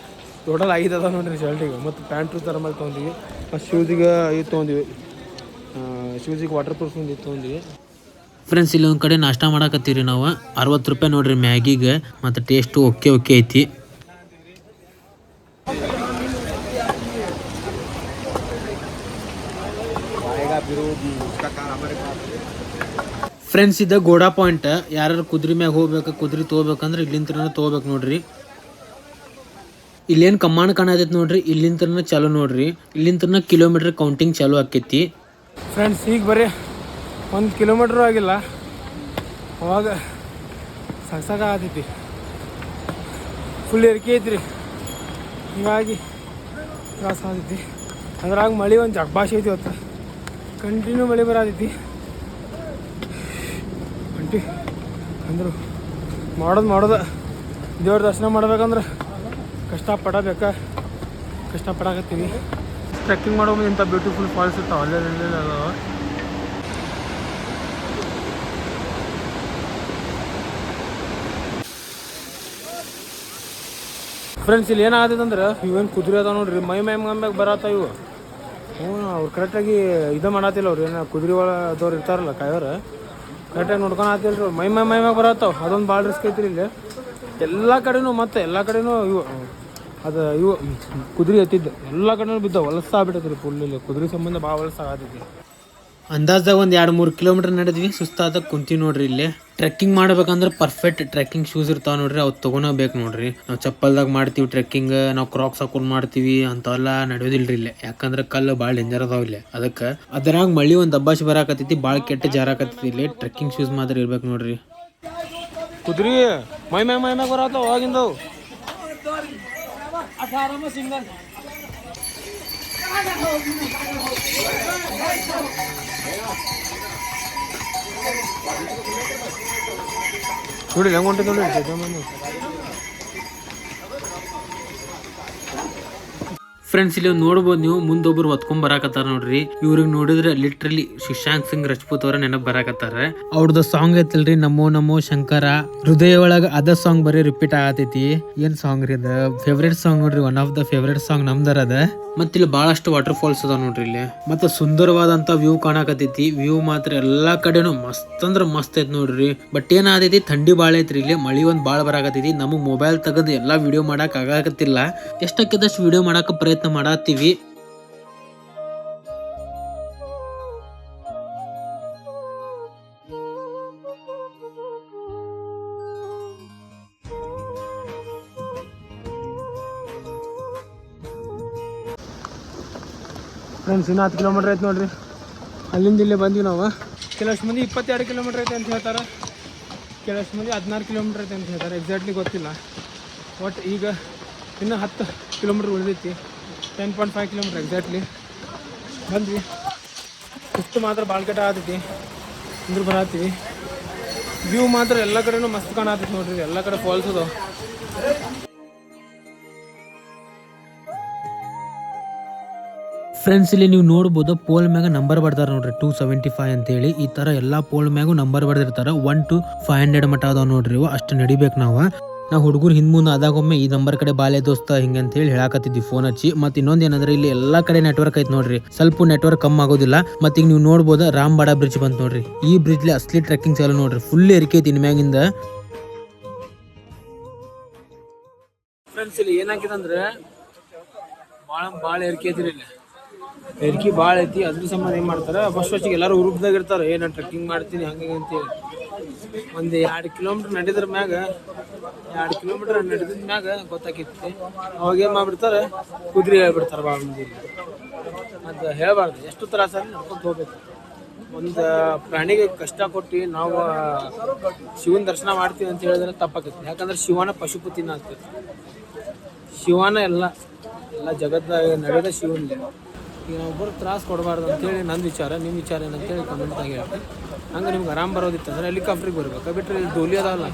ಟೋಟಲ್ 5 ಅದ ನೋಡ್ರಿ ಶರ್ಟಿಗೆ. ಮತ್ತು ಪ್ಯಾಂಟು ಥರ್ಮಲ್ ತೊಗೊಂಡಿವಿ. ಮತ್ತು ಶೂಸಿಗೆ ಇದು ತೊಗೊಂಡಿವಿ. ಶೂಸಿಗೆ ವಾಟರ್ ಪ್ರೂಫ್ ಇದು ತೊಗೊಂಡಿವಿ. ಫ್ರೆಂಡ್ಸ್ ಇಲ್ಲಿ ಒಂದು ಕಡೆ ನಾಷ್ಟ ಮಾಡಾಕತ್ತೀವಿ ನಾವು. 60 ರೂಪಾಯಿ ನೋಡ್ರಿ ಮ್ಯಾಗಿಗೆ. ಮತ್ತು ಟೇಸ್ಟು ಓಕೆ ಐತಿ. ಫ್ರೆಂಡ್ಸ್ ಇದು ಗೋಡಾ ಪಾಯಿಂಟ್. ಯಾರು ಕುದುರೆ ಮ್ಯಾಗ ಹೋಗ್ಬೇಕು, ಕುದುರೆ ತೊಗೋಬೇಕಂದ್ರೆ ಇಲ್ಲಿಂದ ತೊಗೋಬೇಕು ನೋಡ್ರಿ. ಇಲ್ಲೇನು ಕಮಾಂಡ್ ಕಾಣತೈತಿ ನೋಡ್ರಿ. ಇಲ್ಲಿಂದ ಚಾಲು ನೋಡ್ರಿ. ಇಲ್ಲಿಂದ ಕಿಲೋಮೀಟರ್ ಕೌಂಟಿಂಗ್ ಚಾಲು ಆಕೈತಿ. ಫ್ರೆಂಡ್ಸ್ ಈಗ ಬರೀ 1 ಕಿಲೋಮೀಟ್ರು ಆಗಿಲ್ಲ, ಅವಾಗ ಸಾಕಾಗತೈತಿ. ಫುಲ್ ಏರಿಕೆ ಐತ್ರಿ. ಹೀಗಾಗಿ ತ್ರಾಸ ಆಗತೈತಿ. ಅದ್ರಾಗ ಮಳೆ ಒಂದು ಜಗ್ಬಾಷೆ ಐತಿ. ಇವತ್ತು ಕಂಟಿನ್ಯೂ ಮಳೆ ಬರತೈತಿ. ಅಂದರು ಮಾಡೋದು ದೇವ್ರ ದರ್ಶನ ಮಾಡ್ಬೇಕಂದ್ರೆ ಕಷ್ಟಪಡಾಕತ್ತೀವಿ. ಟ್ರೆಕ್ಕಿಂಗ್ ಮಾಡೋ ಇಂಥ ಬ್ಯೂಟಿಫುಲ್ ಫಾಲ್ಸ್ ಇರ್ತಾವೆ ಅಲ್ಲೇ ಅದಾವ. ಫ್ರೆಂಡ್ಸ್ ಇಲ್ಲಿ ಏನಾಗತೈತೆ ಅಂದ್ರೆ ಇವೇನು ಕುದುರೆ ಅದಾವ ನೋಡ್ರಿ. ಮೈ ಮ್ಯಾಗ ಬರತ್ತ ಇವು. ಅವ್ರು ಕರೆಕ್ಟಾಗಿ ಇದು ಮಾಡತ್ತಿಲ್ಲ. ಅವ್ರು ಏನೋ ಕುದುರೆ ಒಳದವ್ರು ಇರ್ತಾರಲ್ಲ ಕಾಯೋರು, ಕರೆಕ್ಟಾಗಿ ನೋಡ್ಕೊಂಡು ಆತಿಲ್ಲ ರೀ. ಮೈ ಮ್ಯಾಗ ಬರತ್ತಾವ. ಅದೊಂದು ಭಾಳ ರಿಸ್ಕ್ ಐತ್ರಿ ಇಲ್ಲಿ ಎಲ್ಲ ಕಡೆನೂ. ಮತ್ತು ಎಲ್ಲ ಕಡೆನೂ ಇವು ಕುದುರೆ ಎತ್ತಿದ್ದು ಎಲ್ಲ ಕಡೆನೂ ಬಿದ್ದಾವ. ಹೊಲಸಾಗ್ಬಿಟ್ಟೈತಿ ಫುಲ್. ಇಲ್ಲಿ ಕುದುರೆ ಸಂಬಂಧ ಭಾಳ ಹೊಲಸಾಗತೈತಿ. ಅಂದಾಜಾಗ ಒಂದು 2-3 ಕಿಲೋಮೀಟರ್ ನಡೆದ್ವಿ. ಸುಸ್ತಾದಾಗ ಕುಂತೀವಿ ನೋಡ್ರಿ. ಇಲ್ಲಿ ಟ್ರೆಕ್ಕಿಂಗ್ ಮಾಡ್ಬೇಕಂದ್ರೆ ಪರ್ಫೆಕ್ಟ್ ಟ್ರೆಕ್ಕಿಂಗ್ ಶೂಸ್ ಇರ್ತಾವ ನೋಡ್ರಿ. ಅವು ತಗೋಬೇಕು ನೋಡ್ರಿ. ನಾವು ಚಪ್ಪಲ್ದಾಗ ಮಾಡ್ತೀವಿ ಟ್ರೆಕ್ಕಿಂಗ್. ನಾವು ಕ್ರಾಕ್ಸ್ ಹಾಕೊಂಡು ಮಾಡ್ತೀವಿ ಅಂತೆಲ್ಲ ನಡೆಯೋದಿಲ್ರಿ ಇಲ್ಲಿ. ಯಾಕಂದ್ರೆ ಕಲ್ಲು ಭಾಳ ಡೇಂಜರ್ ಅದಾವ ಇಲ್ಲಿ. ಅದಕ್ಕೆ ಅದ್ರಾಗ ಮಳಿ ಒಂದು ದಬ್ಬಾಶ್ ಬರಾಕತ್ತೈತಿ. ಭಾಳ ಕೆಟ್ಟ ಜಾರಾಕತ್ತೈತಿ. ಇಲ್ಲಿ ಟ್ರೆಕ್ಕಿಂಗ್ ಶೂಸ್ ಮಾತ್ರ ಇರ್ಬೇಕು ನೋಡ್ರಿ. ಕುದ್ರಿ ಮೈ ಮ್ಯಾಗ ಬರತ್ತಾವ ಅವಾಗಿಂದವು. ನೋಡಿ ಹೆಂಗ್ ಹೊಂಟಿದ್ ನೋಡಿ. ಫ್ರೆಂಡ್ಸ್ ಇಲ್ಲಿ ನೋಡ್ಬೋದು ನೀವು ಮುಂದೊಬ್ರು ಹೊತ್ಕೊಂಡ್ ಬರಾಕತ್ತಾರ ನೋಡ್ರಿ. ಇವ್ರಿಗೆ ನೋಡಿದ್ರೆ ಲಿಟ್ರಲಿ ಸುಶಾಂತ್ ಸಿಂಗ್ ರಜಪೂತ್ ಅವರ ನೆನಪು ಬರಾಕತ್ತಾರ. ಅವ್ರದ್ದು ಸಾಂಗ್ ಐತಲ್ರಿ ನಮೋ ನಮೋ ಶಂಕರ, ಹೃದಯ ಒಳಗ ಅದ ಸಾಂಗ್ ಬರೀ ರಿಪೀಟ್ ಆಗತೈತಿ. ಏನ್ ಸಾಂಗ್ ರೀ ಅದ, ಫೇವ್ರೇಟ್ ಸಾಂಗ್ ನೋಡ್ರಿ, one of the favourite song ನಮ್ದರ ಅದ. ಮತ್ತ ಇಲ್ಲಿ ಬಹಳಷ್ಟು ವಾಟರ್ ಫಾಲ್ಸ್ ಅದಾವ ನೋಡ್ರಿ ಇಲ್ಲಿ. ಮತ್ತೆ ಸುಂದರವಾದಂತ ವ್ಯೂ ಕಾಣಕತೈತಿ. ವ್ಯೂ ಮಾತ್ರ ಎಲ್ಲಾ ಕಡೆನು ಮಸ್ತ್ ಅಂದ್ರ ಮಸ್ತ್ ಐತ್ ನೋಡ್ರಿ. ಬಟ್ ಏನಾದೈತಿ, ಥಂಡಿ ಬಾಳ ಐತ್ರಿ ಇಲ್ಲಿ, ಮಳಿ ಒಂದ್ ಬಾಳ ಬರಾಕತೈತಿ. ನಮಗ್ ಮೊಬೈಲ್ ತೆಗೆದು ಎಲ್ಲಾ ವಿಡಿಯೋ ಮಾಡಕ್ ಆಗಾಕತ್ತಿಲ್ಲ. ಎಷ್ಟಕ್ಕಿದಷ್ಟು ವಿಡಿಯೋ ಮಾಡಕ್ ಪ್ರಯತ್ನ ಮಾಡತ್ತೀವಿ. ಫ್ರೆಂಡ್ಸ್ ಇನ್ನು 10 ಕಿಲೋಮೀಟ್ರ್ ಐತೆ ನೋಡ್ರಿ. ಅಲ್ಲಿಂದ ಇಲ್ಲೇ ಬಂದ್ವಿ ನಾವು. ಕೆಲವಷ್ಟು ಮಂದಿ 22 ಕಿಲೋಮೀಟ್ರ್ ಐತೆ ಅಂತ ಹೇಳ್ತಾರೆ, ಕೆಲವಷ್ಟು ಮಂದಿ 16 ಕಿಲೋಮೀಟ್ರ್ ಐತೆ ಅಂತ ಹೇಳ್ತಾರೆ. ಎಕ್ಸಾಕ್ಟ್ಲಿ ಗೊತ್ತಿಲ್ಲ. ಒಟ್ಟು ಈಗ ಇನ್ನೂ 10 ಕಿಲೋಮೀಟ್ರ್ ಉಳಿದೈತಿ. 10.5 ಕಿಲೋಮೀಟ್ರ್ ಎಕ್ಸಾಕ್ಟ್ಲಿ ಬಂದ್ವಿ. ಇಷ್ಟು ಮಾತ್ರ ಭಾಳ ಕೆಟ್ಟ ಆಗತೈತಿ ಅಂದ್ರೆ ಬರತ್ತೀವಿ. ವ್ಯೂ ಮಾತ್ರ ಎಲ್ಲ ಕಡೆನೂ ಮಸ್ತ್ ಕಾಣತೈತಿ ನೋಡ್ರಿ. ಎಲ್ಲ ಕಡೆ ಫಾಲ್ಸ್ ಅದಾವ. ಫ್ರೆಂಡ್ಸ್ ಇಲ್ಲಿ ನೀವು ನೋಡ್ಬೋದು ಪೋಲ್ ಮ್ಯಾಗ ನಂಬರ್ ಬರ್ತಾರ ನೋಡ್ರಿ, 275 ಅಂತ ಹೇಳಿ. ಈ ತರ ಎಲ್ಲಾ ಪೋಲ್ ಮ್ಯಾಗು ನಂಬರ್ ಬರ್ದಿರ್ತಾರ. 1 to 500 ಮಟ್ಟ ಅದಾವ ನೋಡ್ರಿ. ಅಷ್ಟು ನಡಿಬೇಕು ನಾವು ಹುಡುಗರು ಹಿಂದ್ ಮುಂದೆ ಆದಾಗೊಮ್ಮೆ ಈ ನಂಬರ್ ಕಡೆ ಬಾಲೆ ದೋಸ್ತ ಹಿಂಗ ಅಂತ ಹೇಳಿ ಹೇಳಾಕತ್ತಿದ್ವಿ ಫೋನ್ ಹಚ್ಚಿ. ಮತ್ತೆ ಇನ್ನೊಂದ್ ಏನಂದ್ರೆ ಇಲ್ಲಿ ಎಲ್ಲಾ ಕಡೆ ನೆಟ್ವರ್ಕ್ ಐತ್ ನೋಡ್ರಿ, ಸ್ವಲ್ಪ ನೆಟ್ವರ್ಕ್ ಕಮ್ಮಿ ಆಗೋದಿಲ್ಲ. ಮತ್ತೆ ಈಗ ನೀವು ನೋಡ್ಬೋದು ರಾಮಬಾಡ ಬ್ರಿಡ್ಜ್ ಬಂತ ನೋಡ್ರಿ. ಈ ಬ್ರಿಡ್ಜ್ ಅಸ್ಲಿ ಟ್ರೆಕ್ಕಿಂಗ್ ಚಾಲು ನೋಡ್ರಿ, ಫುಲ್ ಏರಿಕೆ ಐತಿ ಇನ್ಮ್ಯಾಗಿಂದ. ಫ್ರೆಂಡ್ಸ್ ಇಲ್ಲಿ ಏನಾಗಿದೆ ಅಂದ್ರೆ ಭಾಳ ಏರಿಕೆ ಐತಿ ಇಲ್ಲಿ. ಏರಿಕೆ ಭಾಳ ಐತಿ. ಅದ್ರ ಸಂಬಂಧ ಏನು ಮಾಡ್ತಾರೆ, ಫಸ್ಟಿಗೆ ಎಲ್ಲರೂ ಗ್ರೂಪ್ದಾಗ ಇರ್ತಾರೆ, ನಾನು ಟ್ರೆಕ್ಕಿಂಗ್ ಮಾಡ್ತೀನಿ ಹಂಗೆ ಅಂತೇಳಿ. ಒಂದು 2 ಕಿಲೋಮೀಟ್ರ್ ನಡೆದ್ರ ಮ್ಯಾಗ 2 ಕಿಲೋಮೀಟ್ರ್ ನಡೆದಿದ ಮ್ಯಾಗ ಗೊತ್ತಾಕೈತಿ. ಅವಾಗ ಏನು ಮಾಡ್ಬಿಡ್ತಾರೆ, ಕುದುರೆ ಹೇಳ್ಬಿಡ್ತಾರೆ ಭಾಳ ಮಂದಿ. ಅದು ಹೇಳಬಾರ್ದು, ಎಷ್ಟು ತ್ರಾಸಾಗಿ ನಡ್ಕೊಂಡು ಹೋಗ್ಬೇಕು. ಒಂದು ಪ್ರಾಣಿಗೆ ಕಷ್ಟ ಕೊಟ್ಟು ನಾವು ಶಿವನ ದರ್ಶನ ಮಾಡ್ತೀವಿ ಅಂತ ಹೇಳಿದ್ರೆ ತಪ್ಪಾಕೈತಿ. ಯಾಕಂದ್ರೆ ಶಿವನ ಪಶುಪತಿನ ಆಗ್ತೈತಿ. ಶಿವನ ಎಲ್ಲ ಜಗತ್ತಾಗ ನಡೆದ ಶಿವನಿಗೆ. ಈಗ ನಾವು ಒಬ್ಬರು ತ್ರಾಸು ಕೊಡಬಾರ್ದು ಅಂತೇಳಿ ನನ್ನ ವಿಚಾರ. ನಿಮ್ಮ ವಿಚಾರ ಏನಂತೇಳಿ ಕಮೆಂಟ್ದಾಗ ಹೇಳ್ತೀನಿ. ಹಂಗೆ ನಿಮ್ಗೆ ಆರಾಮ್ ಬರೋದಿತ್ತು ಅಂದ್ರೆ ಹೆಲಿಕಾಪ್ಟ್ರಿಗೆ ಬರ್ಬೇಕು. ಬಿಟ್ಟರೆ ಡೋಲಿ ಅದಾವಲ್ಲ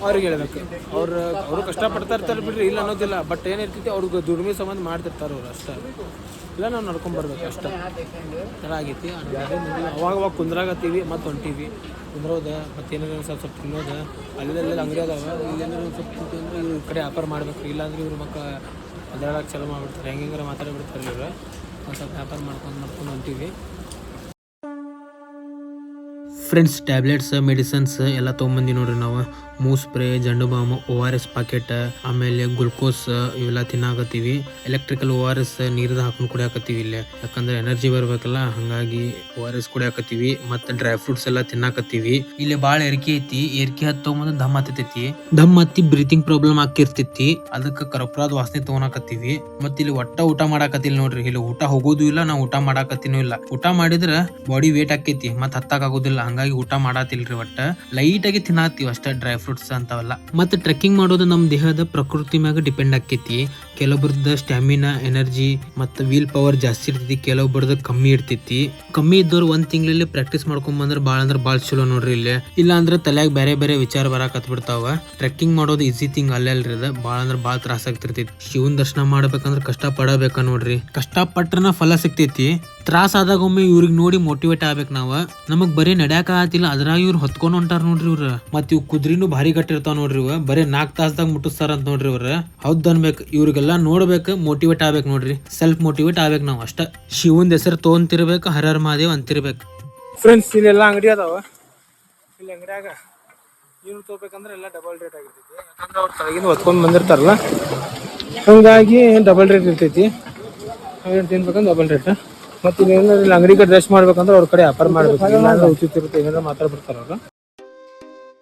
ಅವ್ರಿಗೆ ಹೇಳ್ಬೇಕು. ಅವರು ಕಷ್ಟಪಡ್ತಾ ಇರ್ತಾರೆ ಬಿಡ್ರಿ, ಇಲ್ಲ ಅನ್ನೋದಿಲ್ಲ. ಬಟ್ ಏನಿರ್ತೈತಿ ಅವ್ರಿಗೆ ದುಡಿಮೆ ಸಂಬಂಧ ಮಾಡ್ತಿರ್ತಾರೆ ಅವ್ರು ಅಷ್ಟೇ. ಇಲ್ಲ ನಾವು ನಡ್ಕೊಂಬರ್ಬೇಕು ಅಷ್ಟೇ. ಥರ ಆಗೈತಿ. ಅವಾಗ ಕುಂದ್ರಾಗತ್ತೀವಿ ಮತ್ತು ಹೊಂಟೀವಿ. ಕುಂದ್ರೋದ ಮತ್ತು ಏನಾದ್ರು ಸ್ವಲ್ಪ ತಿನ್ನೋದು. ಅಲ್ಲೆಲ್ಲ ಅಂಗಡಿ ಅದಾವ. ಇಲ್ಲೇನಾದ್ರು ಸ್ವಲ್ಪ ತಿಂದ್ರೆ ಇವ್ರ ಕಡೆ ವ್ಯಾಪಾರ ಮಾಡ್ಬೇಕು. ಇಲ್ಲಾಂದ್ರೆ ಇವ್ರ ಮಕ್ಕಳು ಅದ್ರಾಗ ಚಲೋ ಮಾಡಿಬಿಡ್ತಾರೆ. ಹೆಂಗೆ ಮಾತಾಡ್ಬಿಡ್ತಾರೆ ಇವ್ರು. ಒಂದು ಸ್ವಲ್ಪ ವ್ಯಾಪಾರ ಮಾಡ್ಕೊಂಡು ಹೊಂಟೀವಿ. ಫ್ರೆಂಡ್ಸ್ ಟ್ಯಾಬ್ಲೆಟ್ಸ್ ಮೆಡಿಸಿನ್ಸ್ ಎಲ್ಲ ತೊಗೊಂಬಂದಿ ನೋಡ್ರಿ ನಾವು. Moov spray, Zandu balm, ORS packet, ಆಮೇಲೆ ಗ್ಲುಕೋಸ್ ಇವೆಲ್ಲ ತಿನ್ನಾಕತ್ತೀವಿ. ಎಲೆಕ್ಟ್ರಿಕಲ್ ORS ನೀರ್ದ ಹಾಕೊಂಡು ಕುಡಿಯಾಕತ್ತೀವಿ ಇಲ್ಲೇ. ಯಾಕಂದ್ರೆ ಎನರ್ಜಿ ಬರ್ಬೇಕಲ್ಲ, ಹಂಗಾಗಿ ORS ಕುಡಿಯಾಕತ್ತೀವಿ. ಮತ್ತೆ ಡ್ರೈ ಫ್ರೂಟ್ಸ್ ಎಲ್ಲ ತಿನ್ನಾಕತ್ತೀವಿ. ಇಲ್ಲಿ ಭಾಳ ಏರಿಕೆ ಐತಿ. ಏರಿಕೆ ಹತ್ತೊಂಬಂದು ದಮ್ ಹತ್ತೈತಿ. ದಮ್ ಹತ್ತಿ ಬ್ರೀತಿಂಗ್ ಪ್ರಾಬ್ಲಮ್ ಆಕಿರ್ತೈತಿ. ಅದಕ್ಕೆ ಕರ್ಪೂರದ ವಾಸನೆ ತಗೊಳಕತ್ತೀವಿ. ಮತ್ತೆ ಇಲ್ಲಿ ಊಟ ಮಾಡಾಕತ್ತಿಲ್ಲ ನೋಡ್ರಿ. ಇಲ್ಲಿ ಊಟ ಹೋಗೋದು ಇಲ್ಲ, ನಾವು ಊಟ ಮಾಡಾಕತ್ತೀನೂ ಇಲ್ಲ. ಊಟ ಮಾಡಿದ್ರೆ ಬಾಡಿ ವೇಟ್ ಆಕೈತಿ, ಮತ್ತೆ ಹತ್ತಾಕ್ ಆಗೋದಿಲ್ಲ. ಹಂಗಾಗಿ ಊಟ ಮಾಡಾತಿಲ್ರಿ. ಒಟ್ಟ ಲೈಟ್ ಆಗಿ ತಿನ್ನಾತೀವಿ ಅಷ್ಟೇ, ಡ್ರೈ ಫ್ರೂಟ್ಸ್ ಅಂತವಲ್ಲ. ಮತ್ತೆ ಟ್ರೆಕ್ಕಿಂಗ್ ಮಾಡೋದು ನಮ್ಮ ದೇಹದ ಪ್ರಕೃತಿ ಮ್ಯಾಗ ಡಿಪೆಂಡ್ ಆಕೈತಿ. ಕೆಲವೊಬ್ರದ ಸ್ಟ್ಯಾಮಿನಾ, ಎನರ್ಜಿ ಮತ್ತು ವೀಲ್ ಪವರ್ ಜಾಸ್ತಿ ಇರ್ತೈತಿ, ಕೆಲವೊಬ್ರದ ಕಮ್ಮಿ ಇರ್ತೈತಿ. ಕಮ್ಮಿ ಇದ್ದವ್ರು 1 ತಿಂಗಳಲ್ಲಿ ಪ್ರಾಕ್ಟೀಸ್ ಮಾಡ್ಕೊಂಡ್ ಬಂದ್ರೆ ಭಾಳ ಚಲೋ ನೋಡ್ರಿ. ಇಲ್ಲಿ ಇಲ್ಲ ಅಂದ್ರೆ ತಲೆಯಾಗ ಬೇರೆ ವಿಚಾರ ಬರಾಕತ್ ಬಿಡ್ತಾವ. ಟ್ರೆಕ್ಕಿಂಗ್ ಮಾಡೋದು ಈಸಿ ಥಿಂಗ್ ಅಲ್ಲೆಲ್ರಿ. ಅದ ಭಾಳ ತ್ರಾಸ ಆಗ್ತಿರ್ತೈತಿ. ಶಿವನ್ ದರ್ಶನ ಮಾಡ್ಬೇಕಂದ್ರೆ ಕಷ್ಟ ಪಡಬೇಕ ನೋಡ್ರಿ. ಕಷ್ಟಪಟ್ರನ ಫಲ ಸಿಗ್ತೈತಿ. ತ್ರಾಸ ಆದಾಗೊಮ್ಮೆ ಇವ್ರಿಗೆ ನೋಡಿ ಮೋಟಿವೇಟ್ ಆಗ್ಬೇಕು ನಾವು. ನಮಗ್ ಬರೀ ನಡ್ಯಾಕ ಆತಿಲ್ಲ, ಅದ್ರಾಗ ಇವ್ರು ಹೊತ್ಕೊಂಡ್ ಹೊಂಟಾರ ನೋಡ್ರಿ ಇವ್ರ. ಮತ್ ಇವ್ ಕುದ್ರಿನೂ ಭಾರಿ ಗಟ್ಟಿರ್ತಾವ ನೋಡ್ರಿ. ಇವ ಬರೀ 4 ತಾಸದಾಗ ಮುಟ್ಟಿಸ್ತಾರ ಅಂತ ನೋಡ್ರಿ ಇವ್ರ. ಹೌದ್ ಅನ್ಬೇಕು. ಇವ್ರಿಗೆಲ್ಲಾ ನೋಡ್ಬೇಕು, ಮೋಟಿವೇಟ್ ಆಗ್ಬೇಕು ನೋಡ್ರಿ. ಸೆಲ್ಫ್ ಮೋಟಿವೇಟ್ ಆಗ್ಬೇಕು ನಾವು ಅಷ್ಟ. ಶಿವಂದ್ ಹೆಸರು ತೊಗೊಂತಿರ್ಬೇಕು, ಹರ ಹರ ಮಹಾದೇವ್ ಅಂತಿರ್ಬೇಕು. ಫ್ರೆಂಡ್ಸ್ ಇಲ್ಲೆಲ್ಲ ಅಂಗಡಿ ಅದಾವ. ಇಲ್ಲಿ ಅಂಗಡಿಯಾಗ ಏನು ತಗೋಬೇಕಂದ್ರೆ ಎಲ್ಲ ಡಬಲ್ ರೇಟ್ ಆಗಿರ್ತೈತಿ. ಯಾಕಂದ್ರೆ ಅವ್ರು ತಳಗಿಂದ ಹೊತ್ಕೊಂಡ್ ಬಂದಿರ್ತಾರಲ್ಲ, ಹಂಗಾಗಿ ಡಬಲ್ ರೇಟ್ ಇರ್ತೈತಿ. ಅವೇನು ತಿನ್ಬೇಕಂದ್ರೆ ಡಬಲ್ ರೇಟ್. ಮತ್ತು ಇಲ್ಲಿ ಅಂಗಡಿ ಕಡೆ ರೆಸ್ಟ್ ಮಾಡ್ಬೇಕಂದ್ರೆ ಅವ್ರ ಕಡೆ ವ್ಯಾಪಾರ ಮಾಡ್ಬೇಕು. ಇಲ್ಲಾಂದ್ರೆ ಉಚಿತ ಇರುತ್ತೆ, ಏನಾದ್ರು ಮಾತಾಡ್ಬಿಡ್ತಾರ ಅವ್ರು.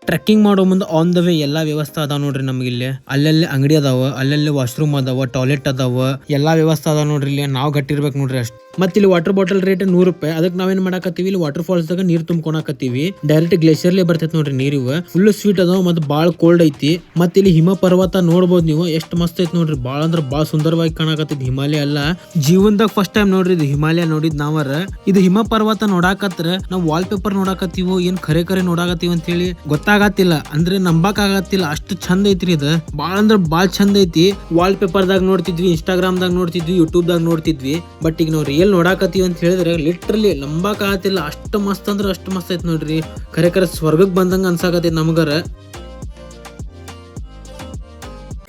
ಟ್ರೆಕ್ಕಿಂಗ್ ಮಾಡೋ ಮುಂದೆ ಆನ್ ದ ವೇ ಎಲ್ಲಾ ವ್ಯವಸ್ಥೆ ಅದಾವ ನೋಡ್ರಿ. ನಮ್ಗೆ ಇಲ್ಲಿ ಅಲ್ಲೆಲ್ಲಿ ಅಂಗಡಿ ಅದಾವ, ಅಲ್ಲೆಲ್ಲಿ ವಾಶ್ರೂಮ್ ಅದಾವ, ಟಾಯ್ಲೆಟ್ ಅದಾವ, ಎಲ್ಲಾ ವ್ಯವಸ್ಥೆ ಅದಾವ ನೋಡ್ರಿ. ಇಲ್ಲಿ ನಾವು ಗಟ್ಟಿರ್ಬೇಕು ನೋಡ್ರಿ ಅಷ್ಟು. ಮತ್ತೆ ಇಲ್ಲಿ ವಾಟರ್ ಬಾಟಲ್ ರೇಟ್ 100 ರೂಪಾಯಿ. ಅದಕ್ಕೆ ನಾವೇನ್ ಮಾಡಾಕತ್ತೀವಿ, ಇಲ್ಲಿ ವಾಟರ್ ಫಾಲ್ಸ್ ದಾಗ ನೀರ್ ತುಂಬ್ಕೊಳಕತ್ತೀವಿ. ಡೈರೆಕ್ಟ್ ಗ್ಲೇಷಿಯರ್ಲೆ ಬರ್ತೈತಿ ನೋಡ್ರಿ ನೀರ್. ಇವ ಫುಲ್ ಸ್ವೀಟ್ ಅದಾವ ಮತ್ತೆ ಬಾಳ ಕೋಲ್ಡ್ ಐತಿ. ಮತ್ತೆ ಇಲ್ಲಿ ಹಿಮ ಪರ್ವತ ನೋಡ್ಬೋದು ನೀವು, ಎಷ್ಟು ಮಸ್ತ್ ಐತಿ ನೋಡ್ರಿ. ಬಾಳ ಅಂದ್ರ ಬಾಳ ಸುಂದರವಾಗಿ ಕಾಣಕತ್ತೈತಿ. ಹಿಮಾಲಯ ಅಲ್ಲ, ಜೀವನದಾಗ ಫಸ್ಟ್ ಟೈಮ್ ನೋಡ್ರಿ ಇದು ಹಿಮಾಲಯ ನೋಡಿದ್ ನಾವರ. ಇದು ಹಿಮ ಪರ್ವತ ನೋಡಾಕತ್ರ ನಾವು ವಾಲ್ ಪೇಪರ್ ನೋಡಾಕತ್ತೀವೋ ಏನ್ ಖರೆ ಖರೆ ನೋಡಾಕತ್ತೀವಿ ಅಂತ ಹೇಳಿ ಗೊತ್ತಾಗತ್ತಿಲ್ಲ. ಅಂದ್ರೆ ನಂಬಕ್ ಆಗತ್ತಿಲ್ಲ, ಅಷ್ಟು ಚಂದ ಐತ್ರಿ ಇದು. ಬಾಳ ಅಂದ್ರ ಬಾಳ ಚಂದ ಐತಿ. ವಾಲ್ ಪೇಪರ್ ದಾಗ ನೋಡ್ತಿದ್ವಿ, ಇನ್ಸ್ಟಾಗ್ರಾಮ್ ದಾಗ ನೋಡ್ತಿದ್ವಿ, ಯೂಟ್ಯೂಬ್ ದಾಗ ನೋಡ್ತಿದ್ವಿ. ಬಟ್ ಈಗ ನಾವು ರಿಯಲ್ ನೋಡಾಕತ್ತೀವಿ ಅಂತ ಹೇಳಿದ್ರೆ ಲಿಟ್ರಲಿ ನಂಬಕ್ ಆಗತ್ತಿಲ್ಲ. ಅಷ್ಟು ಮಸ್ತ್ ಅಂದ್ರ ಅಷ್ಟು ಮಸ್ತ್ ಐತಿ ನೋಡ್ರಿ. ಖರೆ ಖರೆ ಸ್ವರ್ಗಕ್ ಬಂದಂಗ ಅನ್ಸಾಕತ್ತೈತಿ ನಮಗರ.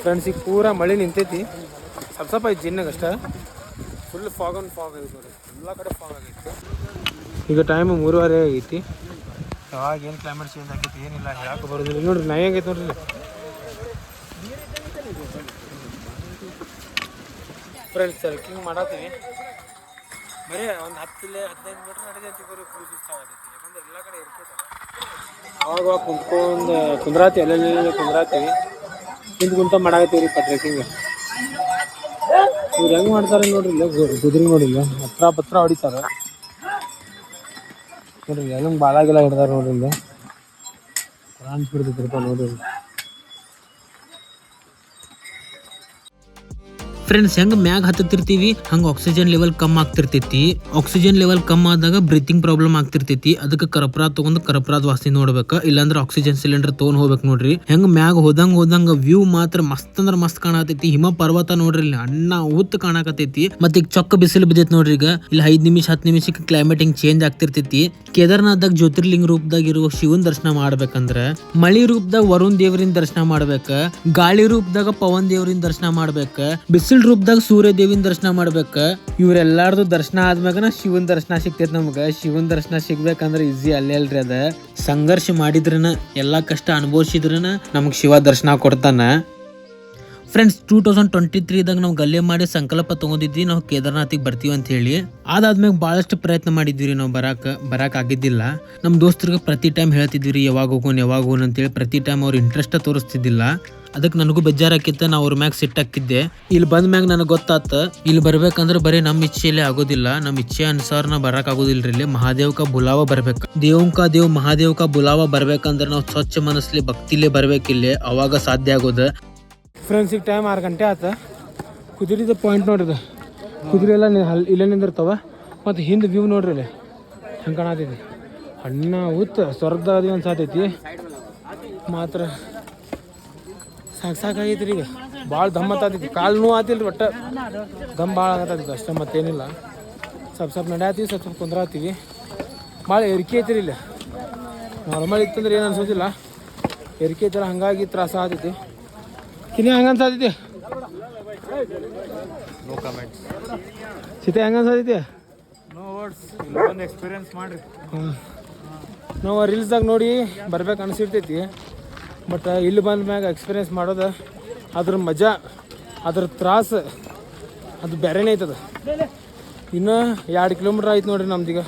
ಫ್ರೆಂಡ್ಸ್ ಈಗ ಪೂರಾ ಮಳೆ ನಿಂತೈತಿ. ಸ್ವಲ್ಪ ಐತಿ ಜಿನ್ನಾಗ ಅಷ್ಟ. ಫುಲ್ ಫಾಗ್ ಆನ್ ಫಾಗ್ ಐತಿ ನೋಡ್ರಿ, ಎಲ್ಲ ಕಡೆ ಫಾಗ್ ಆಗೈತಿ. ಈಗ ಟೈಮ್ 3:30 ಆಗೈತಿ. ಯಾವಾಗ ಏನು ಕ್ಲೈಮೇಟ್ ಚೇಂಜ್ ಆಗೈತಿ ಏನಿಲ್ಲ ಹೇಳಕ್ಕೆ ಬರೋದಿಲ್ಲ. ನೋಡ್ರಿ ನೈ ಆಗೈತಿ ನೋಡ್ರಿ. ಫ್ರೆಂಡ್ಸ್ ಟ್ರೆಕ್ಕಿಂಗ್ ಮಾಡತ್ತೀವಿ. ಬರೀ ಒಂದು 10-15 ಮೀಟ್ರ್ ನಡೆದೈತಿ. ಬರೀ ಫುಲ್ ಸುಸ್ತಾಗತೈತಿ. ಯಾಕಂದ್ರೆ ಎಲ್ಲ ಕಡೆ ಇರ್ತೈತಲ್ಲ. ಅವಾಗ ಕುಂತ್ಕೊಂಡು ಕುಂದ್ರಾತಿ, ಎಲ್ಲೆಲ್ಲಿ ಕುಂದ್ರಾತೀವಿ. ಕುಂತ ಮಾಡಾಕತ್ತೀವಿ ರೀ ಟ್ರೆಕ್ಕಿಂಗ್. ಇವ್ರು ಹೆಂಗೆ ಮಾಡ್ತಾರೆ ನೋಡ್ರಿ, ಇಲ್ಲ ಗುದ್ರಿ ನೋಡಿಲ್ಲ, ಹತ್ರ ಹೊಡಿತಾರ ನೋಡ್ರಿ. ಹೆಂಗೆ ಬಾಲಾಗೆಲ್ಲ ಹಿಡ್ದಾರ ನೋಡ್ರಿ. ಇಲ್ಲ ಅನ್ಸ್ಬಿಡ್ತೈತಿರಪ್ಪ ನೋಡ್ರಿ. ಫ್ರೆಂಡ್ಸ್ ಹೆಂಗ್ ಮ್ಯಾಗ್ ಹತ್ತಿರ್ತೀವಿ ಹಂಗ ಆಕ್ಸಿಜನ್ ಲೆವೆಲ್ ಕಮ್ಮಿ ಆಗ್ತಿರ್ತೈತಿ. ಆಕ್ಸಿಜನ್ ಲೆವೆಲ್ ಕಮ್ಮಿ ಆದಾಗ ಬ್ರೀತಿಂಗ್ ಪ್ರಾಬ್ಲಮ್ ಆಗ್ತಿರ್ತೈತಿ. ಅದಕ್ಕೆ ಕರ್ಪೂರಾದ್ ತಗೊಂಡ್ ಕರ್ಪೂರಾದ್ ವಾಸನೆ ನೋಡ್ಬೇಕ, ಇಲ್ಲಾಂದ್ರೆ ಆಕ್ಸಿಜನ್ ಸಿಲಿಂಡರ್ ತಗೊಂಡ್ ಹೋಗ್ಬೇಕು ನೋಡ್ರಿ. ಹೆಂಗ್ ಮ್ಯಾಗ್ ಹೋದಂಗ ವ್ಯೂ ಮಾತ್ರ ಮಸ್ತ್ ಅಂದ್ರ ಮಸ್ತ್ ಕಾಣತೈತಿ. ಹಿಮ ಪರ್ವತ ನೋಡ್ರಿ, ಇಲ್ಲಿ ಅಣ್ಣ ಉತ್ ಕಾಣಕತೈತಿ. ಮತ್ತೆ ಈಗ ಚೊಕ್ಕ ಬಿಸಿಲು ಬಿದ್ದೈತಿ ನೋಡ್ರಿ. ಈಗ ಇಲ್ಲಿ 5 ನಿಮಿಷ 10 ನಿಮಿಷಕ್ಕೆ ಕ್ಲೈಮೇಟ್ ಹಿಂಗ್ ಚೇಂಜ್ ಆಗ್ತಿರ್ತೈತಿ. ಕೇದಾರ್ನಾಥ್ದಾಗ ಜ್ಯೋತಿರ್ಲಿಂಗ ರೂಪದಾಗ ಇರುವ ಶಿವನ್ ದರ್ಶನ ಮಾಡ್ಬೇಕಂದ್ರ, ಮಳಿ ರೂಪದಾಗ ವರುಣ್ ದೇವರಿನ ದರ್ಶನ ಮಾಡ್ಬೇಕ, ಗಾಳಿ ರೂಪದಾಗ ಪವನ್ ದೇವರಿನ ದರ್ಶನ ಮಾಡ್ಬೇಕ, ಬಿಸಿಲ್ ರೂಪದಾಗ ಸೂರ್ಯ ದೇವಿನ ದರ್ಶನ ಮಾಡ್ಬೇಕ. ಇವ್ರೆಲ್ಲಾರ್ದು ದರ್ಶನ ಆದ್ಮ್ಯಾಗನ ಶಿವನ್ ದರ್ಶನ ಸಿಗ್ತೈತಿ ನಮ್ಗ. ಶಿವನ್ ದರ್ಶನ ಸಿಗ್ಬೇಕಂದ್ರ ಈಸಿ ಅಲ್ಲೇ ಅಲ್ರಿ. ಅದ ಸಂಘರ್ಷ ಮಾಡಿದ್ರನ, ಎಲ್ಲಾ ಕಷ್ಟ ಅನುಭವಿಸಿದ್ರನ ನಮಗ್ ಶಿವ ದರ್ಶನ ಕೊಡ್ತಾನ. ಫ್ರೆಂಡ್ಸ್ 2023ದಾಗ ನಾವು ಗಲ್ಲೆ ಮಾಡಿ ಸಂಕಲ್ಪ ತಗೊಂಡಿದ್ವಿ, ನಾವು ಕೇದಾರ್ನಾಥಿಗೆ ಬರ್ತೀವಿ ಅಂತ ಹೇಳಿ. ಅದಾದ್ಮೇಲೆ ಬಹಳಷ್ಟು ಪ್ರಯತ್ನ ಮಾಡಿದ್ವಿ ರೀ. ನಾವು ಬರಾಕ್ ಆಗಿದ್ದಿಲ್ಲ. ನಮ್ಮ ದೋಸ್ತರಿಗೆ ಪ್ರತಿ ಟೈಮ್ ಹೇಳ್ತಿದ್ವಿ ರೀ, ಯಾವಾಗ ಹೋಗೋಣ ಅಂತೇಳಿ. ಪ್ರತಿ ಟೈಮ್ ಅವ್ರು ಇಂಟ್ರೆಸ್ಟ್ ತೋರಿಸ್ತಿದ್ದಿಲ್ಲ. ಅದಕ್ಕೆ ನನಗೂ ಬೇಜಾರಾಕಿತ್ತ. ನಾ ಅವ್ರ ಮ್ಯಾಗ ಸಿಟ್ಟಾಕಿದ್ದೆ. ಇಲ್ಲಿ ಬಂದ ಮ್ಯಾಗ ನನಗೆ ಗೊತ್ತಾತ, ಇಲ್ಲಿ ಬರ್ಬೇಕಂದ್ರೆ ಬರೀ ನಮ್ಮ ಇಚ್ಛೆಯಲ್ಲೇ ಆಗೋದಿಲ್ಲ, ನಮ್ಮ ಇಚ್ಛೆ ಅನುಸಾರ ನಾ ಬರಕ್ ಆಗೋದಿಲ್ರಿ. ಇಲ್ಲಿ ಮಹಾದೇವ್ ಕಾ ಬುಲಾವ ಬರ್ಬೇಕು. ದೇವ್ ಮಹಾದೇವ್ ಕಾ ಬುಲಾವ ಬರ್ಬೇಕಂದ್ರೆ ನಾವು ಸ್ವಚ್ಛ ಮನಸ್ಲಿ ಭಕ್ತಿಲೇ ಬರ್ಬೇಕಿಲ್ಲಿ, ಅವಾಗ ಸಾಧ್ಯ ಆಗೋದು. ಫ್ರೆಂಡ್ಸ್ ಈಗ ಟೈಮ್ 6 ಗಂಟೆ ಆತ. ಕುದುರೆದ ಪಾಯಿಂಟ್ ನೋಡ್ರಿ. ಕುದುರೆ ಎಲ್ಲ ಇಲ್ಲೇ ನಿಂದಿರ್ತಾವ. ಮತ್ತು ಹಿಂದೆ ವ್ಯೂ ನೋಡ್ರಿ, ಇಲ್ಲಿ ಹೆಂಗೆ ಕಾಣತೈತಿ. ಅಣ್ಣ ಉತ್ತ ಸ್ವರ್ಗದ ಅನ್ಸಾತೈತಿ. ಮಾತ್ರ ಸಾಕಾಗೈತಿ ರೀ. ಈಗ ಭಾಳ ದಮ್ ಹತ್ತೈತಿ. ಕಾಲು ನೋವು ಆತಿಲ್ರಿ, ಒಟ್ಟು ದಮ್ ಭಾಳ ಆಗತ್ತೈತಿ ಅಷ್ಟೇ, ಮತ್ತೇನಿಲ್ಲ. ಸ್ವಲ್ಪ ನಡೆಯತ್ತೀವಿ, ಸ್ವಲ್ಪ ಕುಂದ್ರಾತೀವಿ. ಭಾಳ ಎರಿಕೆ ಐತಿರಿ ಇಲ್ಲಿ. ನಾರ್ಮಲ್ ಇತ್ತಂದ್ರೆ ಏನು ಅನ್ಸೋದಿಲ್ಲ, ಎರಿಕೆ ಐತಲ್ಲ, ಹಂಗಾಗಿ ತ್ರಾಸ ಆಗ್ತೈತಿ. ಕಿನಿ ಹೆಂಗೆ ಅನ್ಸಾತೈತಿ? No comments. ಸೀತೆ ಹೆಂಗೆ ಅನ್ಸಾತೈತಿ? No words. ಒಂದು ಎಕ್ಸ್ಪೀರಿಯನ್ಸ್ ಮಾಡಿರಿ. ನಾವು ರೀಲ್ಸ್ದಾಗ ನೋಡಿ ಬರ್ಬೇಕು ಅನಿಸಿರ್ತೈತಿ. ಬಟ್ ಇಲ್ಲಿ ಬಂದ ಮ್ಯಾಗ ಎಕ್ಸ್ಪೀರಿಯನ್ಸ್ ಮಾಡೋದು, ಅದ್ರ ಮಜಾ, ಅದ್ರ ತ್ರಾಸು ಅದು ಬೇರೆನೇ ಐತದ. ಇನ್ನೂ 2 ಕಿಲೋಮೀಟ್ರ್ ಆಯ್ತು ನೋಡ್ರಿ ನಮ್ದೀಗ.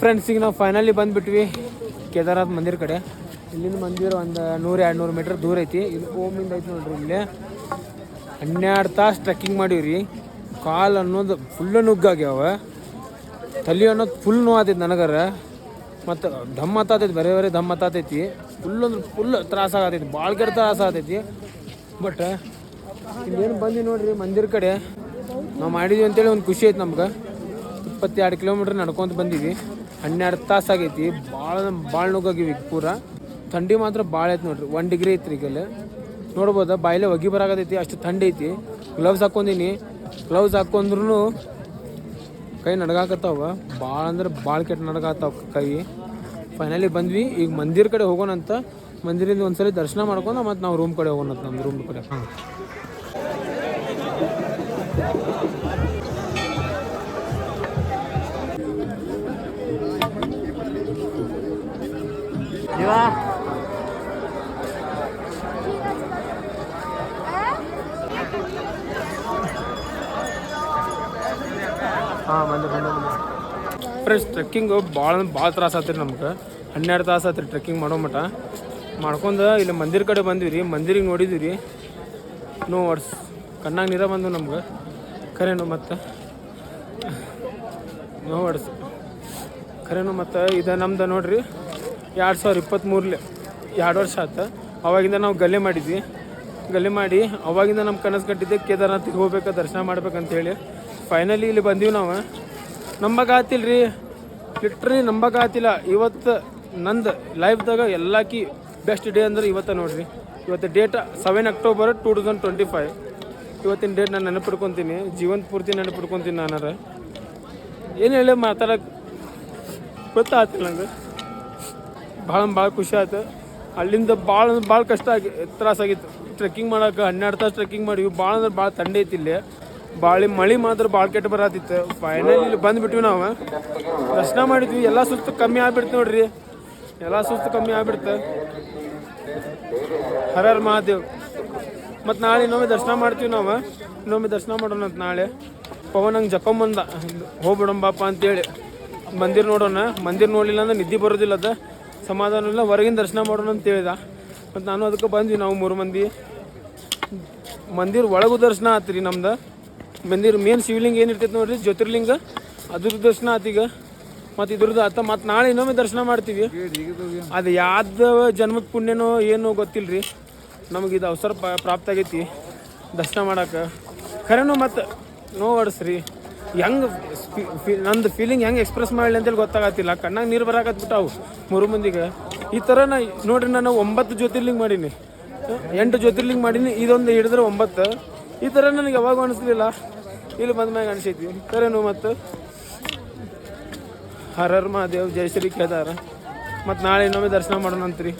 ಫ್ರೆಂಡ್ಸ್ ಈಗ ನಾವು ಫೈನಲಿ ಬಂದುಬಿಟ್ವಿ ಕೇದಾರನಾಥ್ ಮಂದಿರ ಕಡೆ. ಇಲ್ಲಿಂದ ಮಂದಿರ ಒಂದು 100-200 ಮೀಟ್ರ್ ದೂರ ಐತಿ. ಇದು ಓಮಿಂದ ಐತಿ ನೋಡ್ರಿ. ಇಲ್ಲಿ 12 ತಾಸು ಟ್ರೆಕ್ಕಿಂಗ್ ಮಾಡೀವ್ರಿ. ಕಾಲು ಅನ್ನೋದು ಫುಲ್ಲು ನುಗ್ಗಾಗ್ಯಾವ, ತಲೆ ಅನ್ನೋದು ಫುಲ್ ನೋವಾತೈತಿ ನನಗರ. ಮತ್ತು ದಮ್ ಹತ್ತೈತಿ, ಬರೇ ದಮ್ ಹತ್ತೈತಿ. ಫುಲ್ ತ್ರಾಸ ಆಗತೈತಿ, ಭಾಳ ತ್ರಾಸ ಆಗತೈತಿ. ಬಟ್ ಇಲ್ಲೇನು ಬಂದು ನೋಡ್ರಿ ಮಂದಿರ ಕಡೆ ನಾವು ಮಾಡಿದ್ವಿ ಅಂತೇಳಿ ಒಂದು ಖುಷಿ ಐತಿ ನಮ್ಗೆ. 22 ಕಿಲೋಮೀಟ್ರ್ ನಡ್ಕೊತ ಬಂದೀವಿ. 12 ತಾಸು ಆಗೈತಿ. ಭಾಳ ನುಗ್ಗಾಗಿವಿ. ಪೂರ ಥಂಡಿ ಮಾತ್ರ ಭಾಳ ಐತಿ ನೋಡ್ರಿ. 1 ಡಿಗ್ರಿ ಐತ್ರಿ ಈಗಲ್ಲ ನೋಡ್ಬೋದ. ಬಾಯಿಲೆ ಒಗಿ ಬರಾಕತೈತಿ, ಅಷ್ಟು ಥಂಡಿ ಐತಿ. ಗ್ಲೌಸ್ ಹಾಕ್ಕೊಂಡೀನಿ. ಗ್ಲೌಸ್ ಹಾಕ್ಕೊಂಡ್ರು ಕೈ ನಡ್ಗಾಕತ್ತಾವ. ಭಾಳ ಅಂದ್ರೆ ಭಾಳ ಕೆಟ್ಟ ನಡ್ಗಾತಾವ ಕೈ. ಫೈನಲಿ ಬಂದ್ವಿ. ಈಗ ಮಂದಿರ ಕಡೆ ಹೋಗೋಣಂತ. ಮಂದಿರಿಂದ ಒಂದ್ಸಲಿ ದರ್ಶನ ಮಾಡ್ಕೊಂಡು ಮತ್ತು ನಾವು ರೂಮ್ ಕಡೆ ಹೋಗೋಣಂತ, ನಮ್ಮ ರೂಮ್ ಕಡೆ. ಹಾಂ ಬಂದೆ. ಫ್ರೆಂಡ್ಸ್ ಟ್ರೆಕ್ಕಿಂಗು ಭಾಳ ತ್ರಾಸ ಆತ್ರಿ ನಮ್ಗೆ. 12 ತಾಸು ಆತ್ರಿ ಟ್ರೆಕ್ಕಿಂಗ್ ಮಾಡೋ ಮಟ ಮಾಡ್ಕೊಂಡು ಇಲ್ಲಿ ಮಂದಿರ ಕಡೆ ಬಂದ್ವಿ ರೀ. ಮಂದಿರಿಗೆ ನೋಡಿದ್ವಿ ರೀ, ನೋ ವರ್ಡ್ಸ್, ಕಣ್ಣಾಗ ನೀರ ಬಂದು ನಮ್ಗೆ ಖರೇನು. ಮತ್ತು ನೋ ವರ್ಡ್ಸ್ ಖರೇನು. ಮತ್ತು ಇದು ನಮ್ದು ನೋಡ್ರಿ 2023 2 ವರ್ಷ ಆಯ್ತು. ಅವಾಗಿಂದ ನಾವು ಗಲ್ಲೆ ಮಾಡಿದ್ವಿ. ಗಲ್ಲೆ ಮಾಡಿ ಅವಾಗಿಂದ ನಮ್ಮ ಕನಸು ಕಟ್ಟಿದ್ದೆ ಕೇದಾರ್ನಾಥಿಗೆ ಹೋಗ್ಬೇಕು, ದರ್ಶನ ಮಾಡ್ಬೇಕಂತೇಳಿ. ಫೈನಲಿ ಇಲ್ಲಿ ಬಂದೀವಿ ನಾವು. ನಂಬಕ್ಕಾತಿಲ್ಲ ರೀ, ಲಿಟ್ರಲಿ ನಂಬಕ್ಕಾತಿಲ್ಲ. ಇವತ್ತು ನಂದು ಲೈಫ್ದಾಗ ಎಲ್ಲಾಕಿ ಬೆಸ್ಟ್ ಡೇ ಅಂದ್ರೆ ಇವತ್ತು ನೋಡ್ರಿ. ಇವತ್ತು ಡೇಟ್ 7 ಅಕ್ಟೋಬರ್ 2025. ಇವತ್ತಿನ ಡೇಟ್ ನಾನು ನೆನಪಿಡ್ಕೊತೀನಿ, ಜೀವನ ಪೂರ್ತಿ ನೆನಪಿಡ್ಕೊತೀನಿ. ನಾನಾರ ಏನು ಹೇಳಿ ಮಾತಾಡೋಕೆ ಗೊತ್ತಾಗ್ತಿಲ್ಲ ನಂಗೆ. ಭಾಳ ಖುಷಿ ಆಯ್ತು. ಅಲ್ಲಿಂದ ಭಾಳ ಕಷ್ಟ ತ್ರಾಸಾಗಿತ್ತು ಟ್ರೆಕ್ಕಿಂಗ್ ಮಾಡೋಕೆ. 12 ತಾಸು ಟ್ರೆಕ್ಕಿಂಗ್ ಮಾಡಿವಿ. ಭಾಳ ಅಂದ್ರೆ ಭಾಳ ಥಂಡಿ ಐತಿ ಇಲ್ಲಿ. ಮಳೆ ಮಾತ್ರ ಭಾಳ ಕೆಟ್ಟ ಬರತ್ತಿತ್ತು. ಫೈನಲಿ ಇಲ್ಲಿ ಬಂದುಬಿಟ್ವಿ ನಾವು. ದರ್ಶನ ಮಾಡಿದ್ವಿ. ಎಲ್ಲ ಸುಸ್ತು ಕಮ್ಮಿ ಆಗ್ಬಿಡ್ತು ನೋಡ್ರಿ, ಎಲ್ಲ ಸುಸ್ತು ಕಮ್ಮಿ ಆಗ್ಬಿಡ್ತು. ಹರ ಹರ ಮಹಾದೇವ್. ಮತ್ತು ನಾಳೆ ಇನ್ನೊಮ್ಮೆ ದರ್ಶನ ಮಾಡ್ತೀವಿ ನಾವು. ಇನ್ನೊಮ್ಮೆ ದರ್ಶನ ಮಾಡೋಣ ಅಂತ ನಾಳೆ. ಪವನ್ ಹಂಗೆ ಜಕೊಂಬಂದ, ಹೋಗ್ಬಿಡಂಬಪ್ಪ ಅಂತೇಳಿ. ಮಂದಿರ ನೋಡೋಣ. ಮಂದಿರ ನೋಡಲಿಲ್ಲ ಅಂದ್ರೆ ನಿದ್ದೆ ಬರೋದಿಲ್ಲ, ಅದು ಸಮಾಧಾನ ಇಲ್ಲ. ಹೊರಗಿನ ದರ್ಶನ ಮಾಡೋಣ ಅಂತ ಹೇಳಿದ. ಮತ್ತು ನಾನು ಅದಕ್ಕೆ ಬಂದ್ವಿ. ನಾವು 3 ಮಂದಿ ಮಂದಿರ ಒಳಗೂ ದರ್ಶನ ಆತ್ರಿ ನಮ್ದು. ಮಂದಿರ ಮೇನ್ ಶಿವಲಿಂಗ ಏನಿರ್ತೈತೆ ನೋಡ್ರಿ, ಜ್ಯೋತಿರ್ಲಿಂಗ, ಅದ್ರದ್ದು ದರ್ಶನ ಆತೀಗ. ಮತ್ತು ಇದ್ರದ್ದು ಆತ. ಮತ್ತು ನಾಳೆ ಇನ್ನೊಮ್ಮೆ ದರ್ಶನ ಮಾಡ್ತೀವಿ. ಅದು ಯಾವ್ದು ಜನ್ಮದ ಪುಣ್ಯನೋ ಏನೋ ಗೊತ್ತಿಲ್ಲ ರೀ, ನಮಗಿದು ಅವಸರ ಪ್ರಾಪ್ತ ಆಗೈತಿ ದರ್ಶನ ಮಾಡೋಕೆ ಖರೇನು. ಮತ್ತು ನೋ ವರ್ಡ್ಸ್ ರೀ. ಹೆಂಗೆ ನಂದು ಫೀಲಿಂಗ್ ಹೆಂಗೆ ಎಕ್ಸ್ಪ್ರೆಸ್ ಮಾಡಲಿ ಅಂತೇಳಿ ಗೊತ್ತಾಗತ್ತಿಲ್ಲ. ಕಣ್ಣಾಗ ನೀರು ಬರಾಕತ್ಬಿಟ್ಟಾವು 3 ಮಂದಿಗೆ. ಈ ಥರ ನೋಡ್ರಿ, ನಾನು 9 ಜ್ಯೋತಿರ್ಲಿಂಗ ಮಾಡೀನಿ, 8 ಜ್ಯೋತಿರ್ಲಿಂಗ ಮಾಡೀನಿ. ಇದೊಂದು ಹಿಡಿದ್ರೆ 9. ಈ ಥರ ನನಗೆ ಯಾವಾಗ ಅನಿಸ್ಲಿಲ್ಲ, ಇಲ್ಲಿ ಬಂದ ಮ್ಯಾಗ ಅನಿಸೈತಿ ಖರೇನು. ಮತ್ತು ಹರ ಹರ ಮಹಾದೇವ್, ಜೈ ಶ್ರೀ ಕೇದಾರ. ಮತ್ತು ನಾಳೆ ಇನ್ನೊಮ್ಮೆ ದರ್ಶನ ಮಾಡೋಣ ಅಂತ್ರಿ.